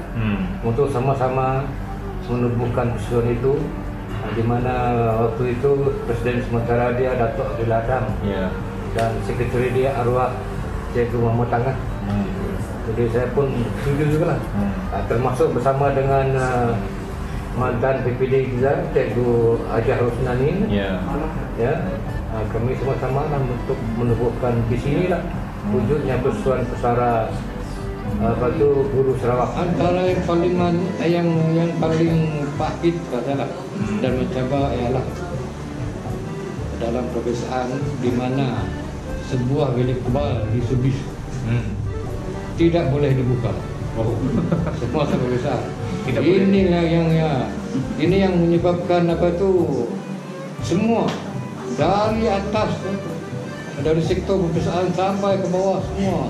untuk sama-sama menubuhkan persatuan itu, di mana waktu itu Presiden sementara dia Datuk Abdul Adam dan Sekretari dia Arwah Cikgu Mahmud Tangah. Jadi saya pun setuju juga lah, termasuk bersama dengan mantan PPD kita Cikgu Ajah Rosnani. Kami sama-sama lah untuk menubuhkan di sini lah wujudnya Persatuan Pesara Guru Sarawak. Antara yang paling pahit adalah dan mencabar ialah dalam perbezaan di mana sebuah bilik kebal di Subis tidak boleh dibuka. Semua perbezaan. Ini yang menyebabkan semua dari atas dari sektor pepesaan sampai ke bawah semua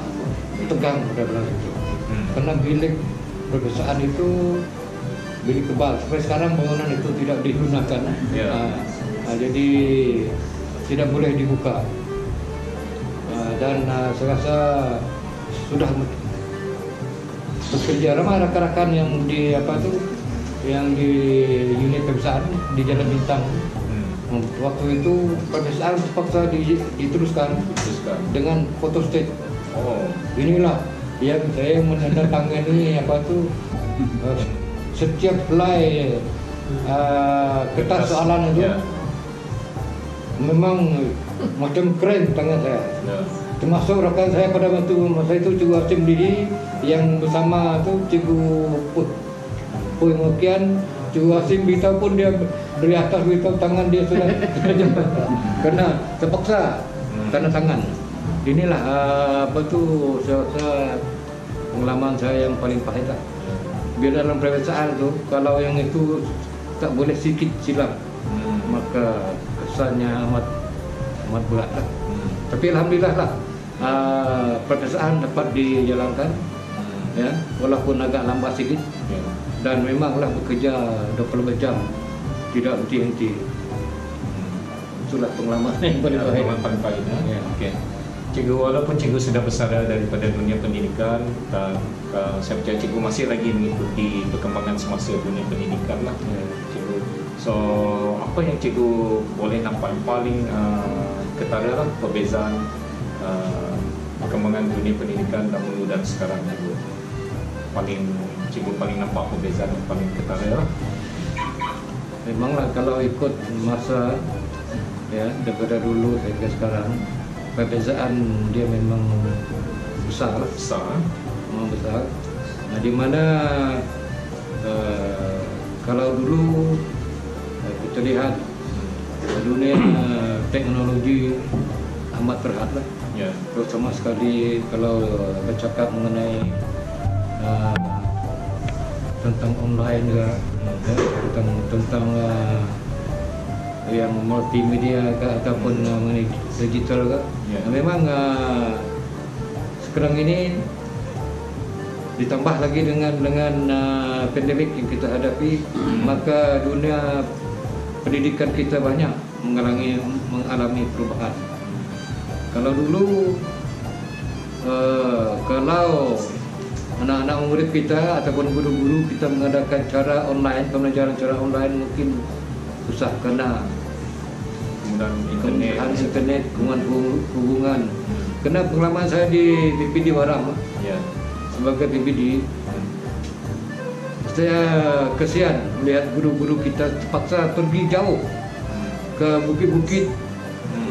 tegang pada belah itu. Karena bilik pepesaan itu bilik kebal. Sampai sekarang bangunan itu tidak digunakan. Jadi tidak boleh dibuka. Dan saya rasa sudah bekerja ramai rakan-rakan yang di yang di unit pepesaan di Jalan Bintang. Waktu itu pepesaan terpaksa diteruskan dengan photostat. Inilah yang saya menandatangani setiap helai kertas soalan itu memang macam keren tangan saya. Termasuk rakan saya pada waktu masa itu Cikgu Hasim Didi yang bersama tu Cikgu Puy Mokian. Cikgu Hasim beritahu pun dia dari atas beritahu tangan dia sudah terjemah karena terpaksa tanda tangan. Inilah pengalaman saya yang paling pahit lah. Biar dalam pepesaan tu kalau yang itu tak boleh sedikit silap maka kesannya amat berat lah. Tapi alhamdulillah lah pepesaan dapat dijalankan, ya, walaupun agak lambat sedikit, dan memanglah bekerja 24 jam tidak henti-henti. Itulah pengalaman yang paling pahit. Okay. Cikgu, walaupun cikgu sudah bersara daripada dunia pendidikan dan saya percaya cikgu masih lagi mengikuti perkembangan semasa dunia pendidikan lah. Cikgu, so apa yang cikgu boleh nampak paling ketara lah perbezaan perkembangan dunia pendidikan dahulu dan sekarang, cikgu? Cikgu paling nampak perbezaan yang paling ketara lah. Memanglah kalau ikut masa ya daripada dulu hingga sekarang perbezaan dia memang besar. Memang besar. Nah, di mana kalau dulu kita lihat dunia teknologi amat terhad lah. Terutama sekali kalau bercakap mengenai tentang online juga, tentang yang multimedia ataupun mengenai digital ke. Memang sekarang ini ditambah lagi dengan pandemik yang kita hadapi, maka dunia pendidikan kita banyak mengalami perubahan. Kalau dulu kalau anak-anak murid kita ataupun guru-guru kita mengadakan cara online, pembelajaran cara online mungkin susah karena kemudahan internet, hubungan. Karena pengalaman saya di PPD Waram, sebagai PPD, saya kesian melihat guru-guru kita terpaksa pergi jauh ke bukit-bukit,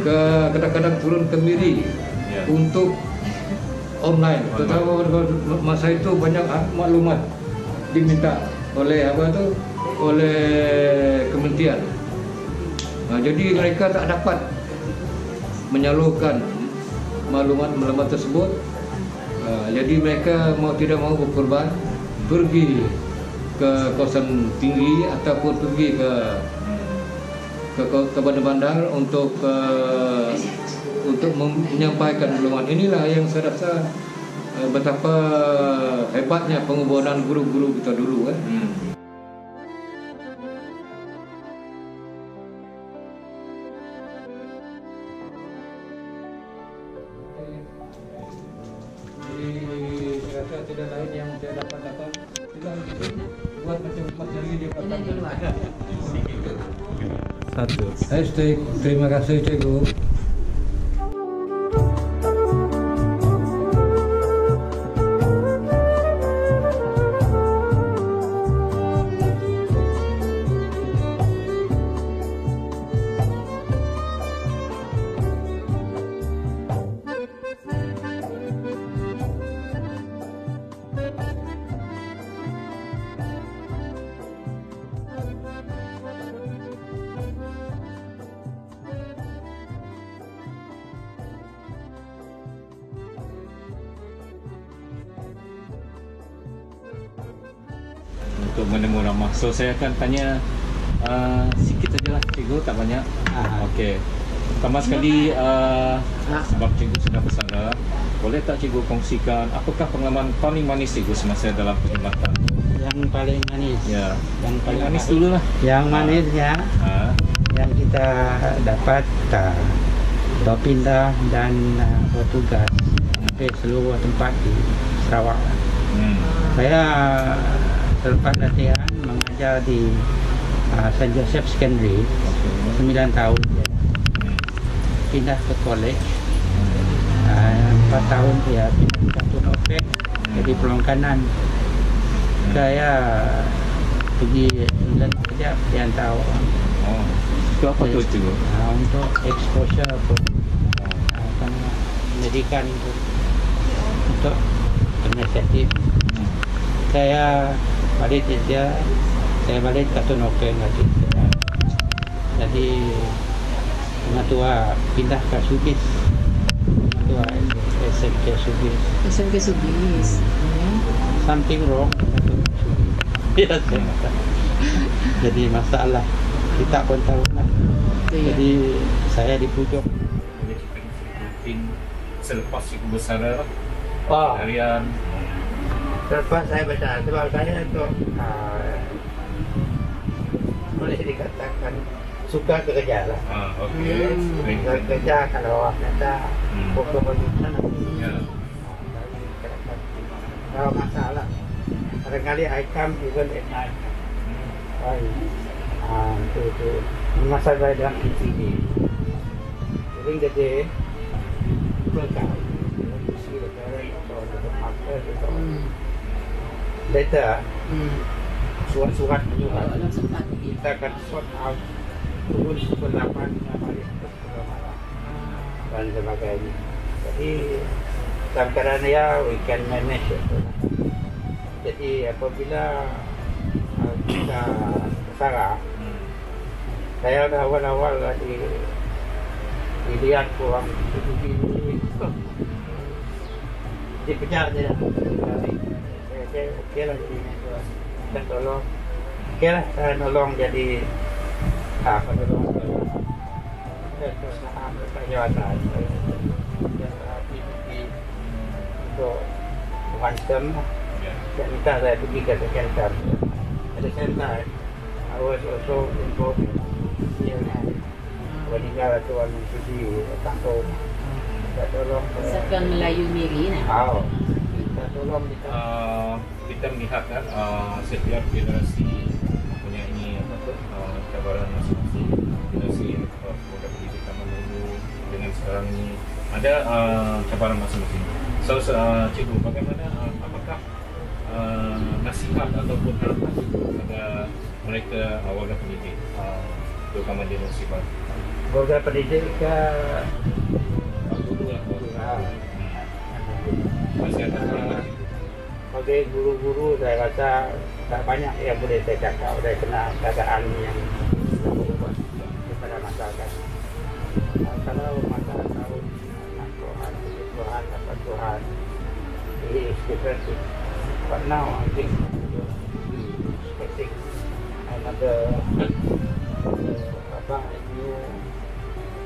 ke kadang-kadang turun ke Miri untuk online. Terutama masa itu banyak maklumat diminta oleh oleh kementerian. Jadi mereka tak dapat menyalurkan maklumat tersebut. Jadi mereka mau tidak mau berkorban, pergi ke kawasan tinggi ataupun pergi ke bandar-bandar untuk menyampaikan maklumat. Inilah yang saya rasa betapa hebatnya pengorbanan guru-guru kita dulu kan. Saya rasa tidak lain yang saya dapat buat macam lagi dia katakan. Satu. Terima kasih cikgu. Untuk menemu nama. So saya akan tanya sikit sajalah cikgu, tak banyak. Okey. Pertama sekali, sebab cikgu sudah bersama, boleh tak cikgu kongsikan apakah pengalaman paling manis cikgu semasa dalam perkhidmatan? Yang paling manis. Ya. Yang paling manis dulu lah. Yang manis ya. Yang kita dapat berpindah dan bertugas ke seluruh tempat di Sarawak. Saya selepas latihan mengajar di St. Joseph Secondary 9 tahun. Pindah ke college 4 tahun dia pindah ke Katun Opek jadi peluang kanan. Saya pergi England sekejap dia hantar orang. Itu apa tu cikgu? Untuk exposure pendidikan untuk administratif. Saya balik dia, saya balik Katun Opek lagi. Jadi Tua pindah ke Subis. Tua SMK Subis. SMK Subis. Something wrong. Ya, jadi masalah kita pun tahu lah. Jadi saya di pucuk. Selepas cikgu bersara harian. Selepas saya bersara, sebab saya untuk boleh dikatakan suka kerja lah. Kerja kalau orang kata pokok berjuang kalau masalah kadang-kadang I come even at night. Itu masa saya dalam PCD during the day people come to see the parents or the master later surat-surat menyurat kita akan sort out turun pukul 8 balik pukul malam dan sebagainya. Jadi dalam keadaan ya we can manage itu. Jadi apabila kita bersara, saya dah awal-awal dilihat orang ini dikejar dia. Saya okey lah kita tolong. Okey lah saya nolong jadi penolong penyewatan untuk one term dan minta saya pergi ke second term. At the same time, I was also involved in CNN. Meninggal Tuan Sudi Takto. Kita tolong Persatuan Melayu Miri kita tolong kita melihat kan setiap generasi mempunyai cabaran masing-masing. Generasi produk pendidikan Melayu dengan sekarang ini ada cabaran masing-masing. So cikgu, bagaimana apakah nasihat ataupun harapan kepada mereka warga pendidik terutama di Musibah? Warga pendidik ke bagi guru-guru saya rasa tak banyak yang boleh saya cakap dari kena keadaan yang berubah kepada masyarakat. Kalau masyarakat tahu Tuhan, Tuhan, apa Tuhan, ini is different. But now I think expecting another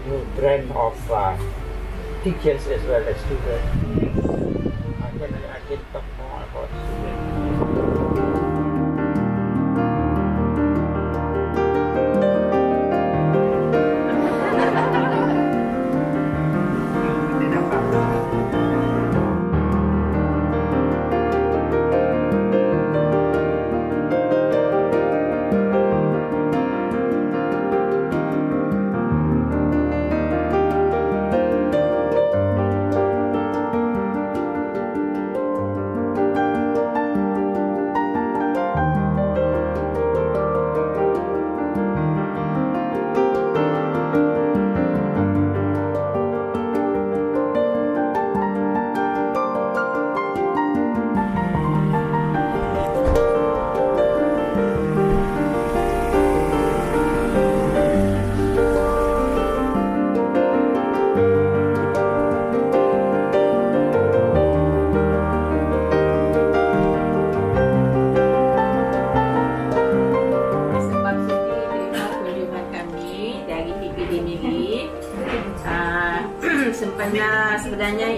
new trend of teachers as well as students. I can talk more about students.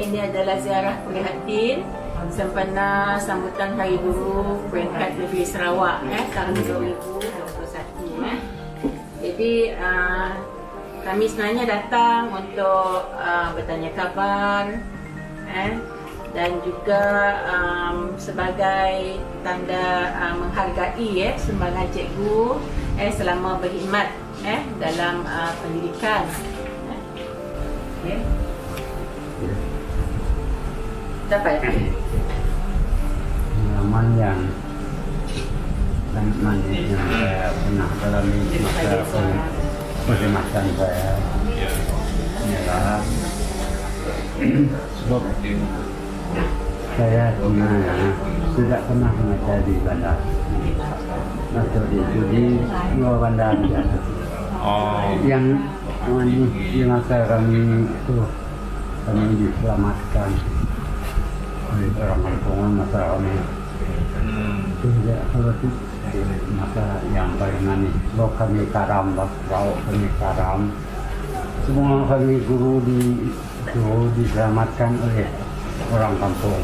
ini adalah ziarah prihatin sempena sambutan Hari Guru peringkat Negeri Sarawak tahun 2021. Jadi kami sebenarnya datang untuk bertanya khabar dan juga sebagai tanda menghargai sumbangan cikgu selama berkhidmat dalam pendidikan. Dapat pengalaman yang sangat manis yang saya pernah alami di masa perkhidmatan saya ialah sebab saya sebenarnya tidak pernah mengajar di bandar atau di luar bandar biasa. Yang di masa kami itu kami diselamatkan oleh orang kampungan masyarakat kami. Tidak kalau itu masa yang paling manis. Kalau kami karam, kalau kami karam, semua kami guru diselamatkan oleh orang kampung.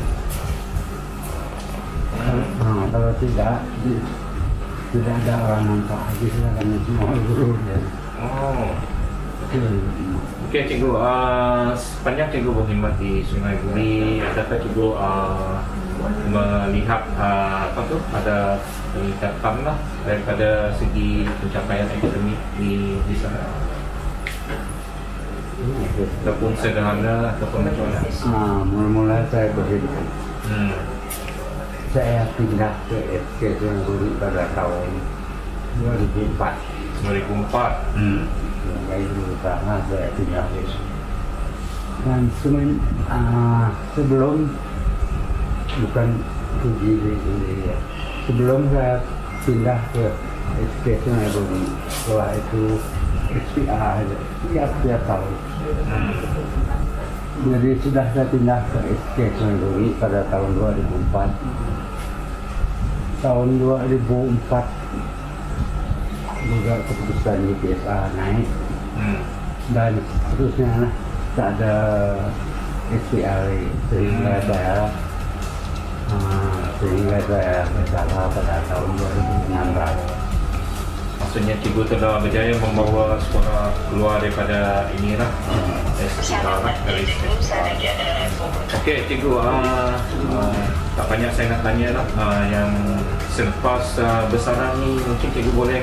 Kalau tidak ada orang nampak lagi kami semua guru. Okey cikgu, sepanjang cikgu berkhidmat di Sungai Buri, adakah cikgu melihat ada peningkatan lah daripada segi pencapaian akademik di sana? Ataupun sederhana ataupun macam mana? Mula-mula saya berkhidmat. Saya pindah ke SK Sungai Buri pada tahun 2004. 2004. Dari dulu karena saya pindah. Dan sebelum bukan sebelum saya pindah ke SK Sungai Buri, setelah itu SPA tiap tahun. Jadi sudah saya pindah ke SK Sungai Buri pada tahun 2004. Tahun 2004 juga keputusan IPSA naik dan seterusnya tak ada SPA sehingga saya bersalah pada tahun 2016. Maksudnya cikgu telah berjaya membawa sekolah keluar daripada inilah SPA dari Okey cikgu, tak banyak saya nak tanya lah. Yang selepas besaran ni mungkin cikgu boleh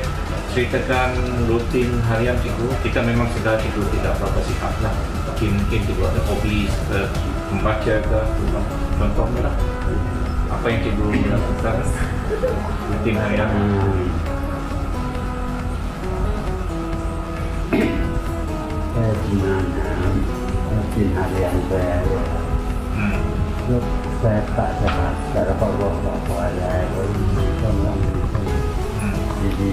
ceritakan rutin harian cikgu. Kita memang sedar cikgu tidak berapa sihat lah, tapi mungkin cikgu ada hobi membaca ke, contohnya lah apa yang cikgu lakukan rutin harian. Saya sebenarnya rutin harian saya saya tak sehat, tak dapat buat apa-apa ada orang jadi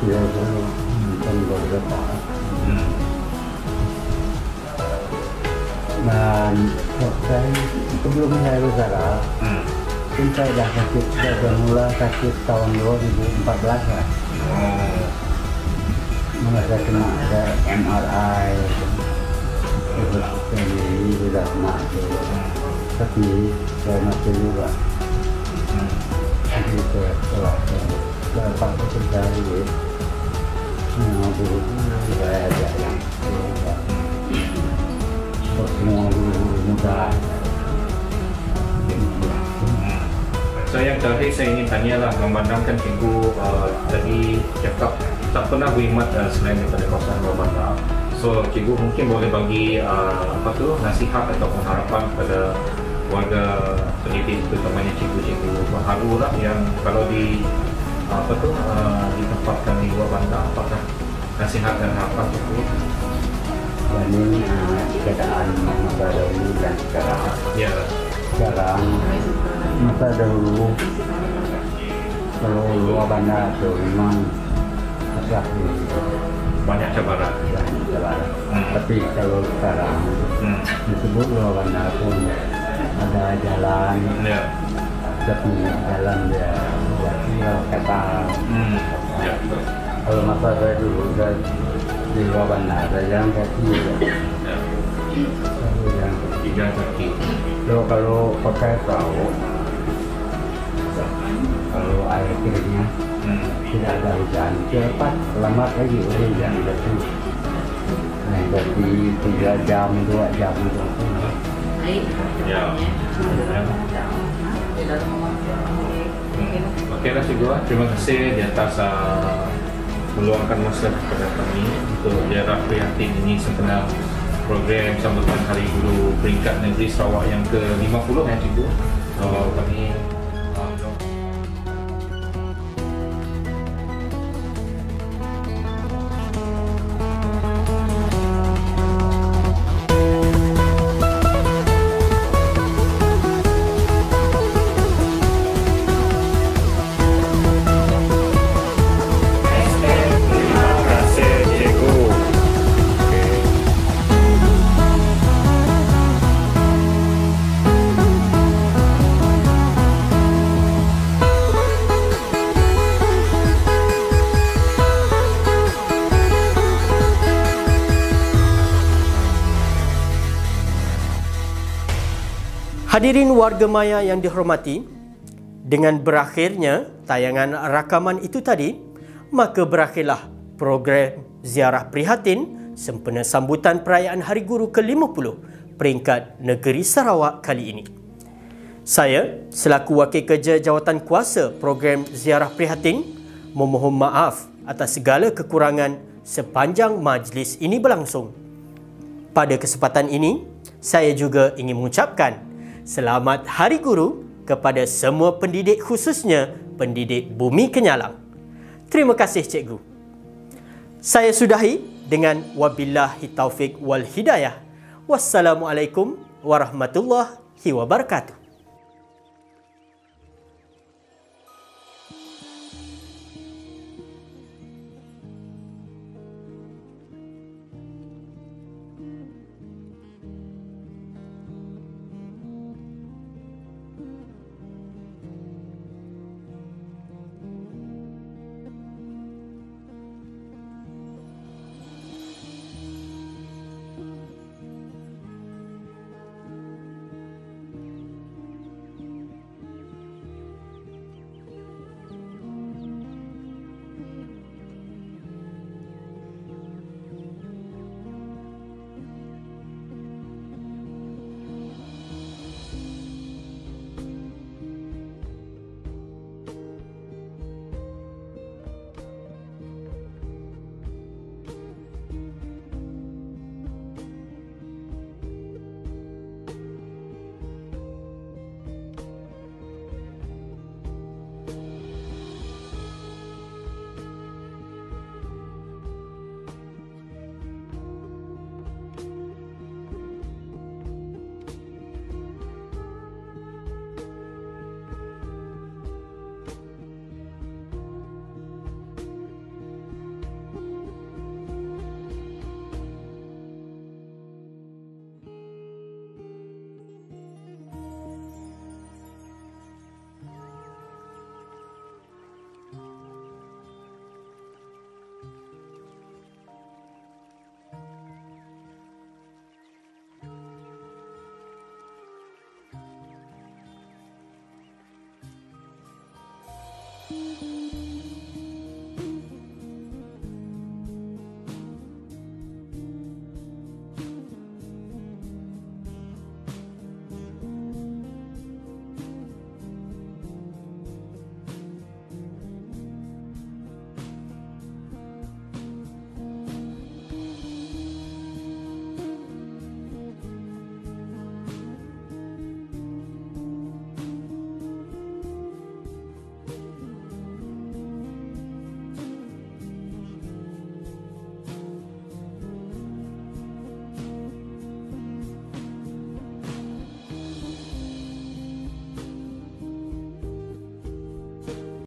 saya perlu berdoa dan sebelum saya bersalah saya dah sakit, saya mula sakit tahun 2014 lah. Mula saya kena ada MRI ini sudah kena tapi saya masih juga jadi saya dapat bekerja saya ajak yang semua guru muda. So yang terakhir saya ingin tanyalah, memandangkan cikgu tadi cakap tak pernah berkhidmat selain daripada kawasan luar bandar. So cikgu mungkin boleh bagi nasihat atau harapan kepada warga pendidik, terutamanya cikgu-cikgu baharu lah yang kalau ditempatkan di luar bandar, apakah nasihat dan harapan cikgu? Ini keadaan masa dahulu dan sekarang. Ya. Sekarang masa dahulu kalau luar bandar itu memang banyak cabaran. Tapi kalau sekarang disebut luar bandar pun ada jalan, tapi jalan dia buat kata. Kalau masa saya dulu di luar bandar ada jalan kaki. berjalan kaki. Kalau pakai perahu, kalau air kirinya tidak ada hujan, cepat selamat lagi oleh hujan itu. Nah, berarti 3 jam, 2 jam itu. Ya. Okeylah Cikgu, terima kasih di atas meluangkan masa kepada kami untuk ziarah prihatin ini sempena program sambutan Hari Guru peringkat negeri Sarawak yang ke-50 ya Cikgu. Kami Hadirin warga maya yang dihormati, dengan berakhirnya tayangan rakaman itu tadi, maka berakhirlah program ziarah prihatin sempena sambutan perayaan Hari Guru ke-50 peringkat negeri Sarawak kali ini. Saya, selaku Wakil Kerja Jawatan Kuasa program ziarah prihatin, memohon maaf atas segala kekurangan sepanjang majlis ini berlangsung. Pada kesempatan ini, saya juga ingin mengucapkan Selamat Hari Guru kepada semua pendidik, khususnya pendidik Bumi Kenyalang. Terima kasih Cikgu. Saya sudahi dengan wabillahi taufik wal hidayah. Wassalamualaikum warahmatullahi wabarakatuh. Thank you.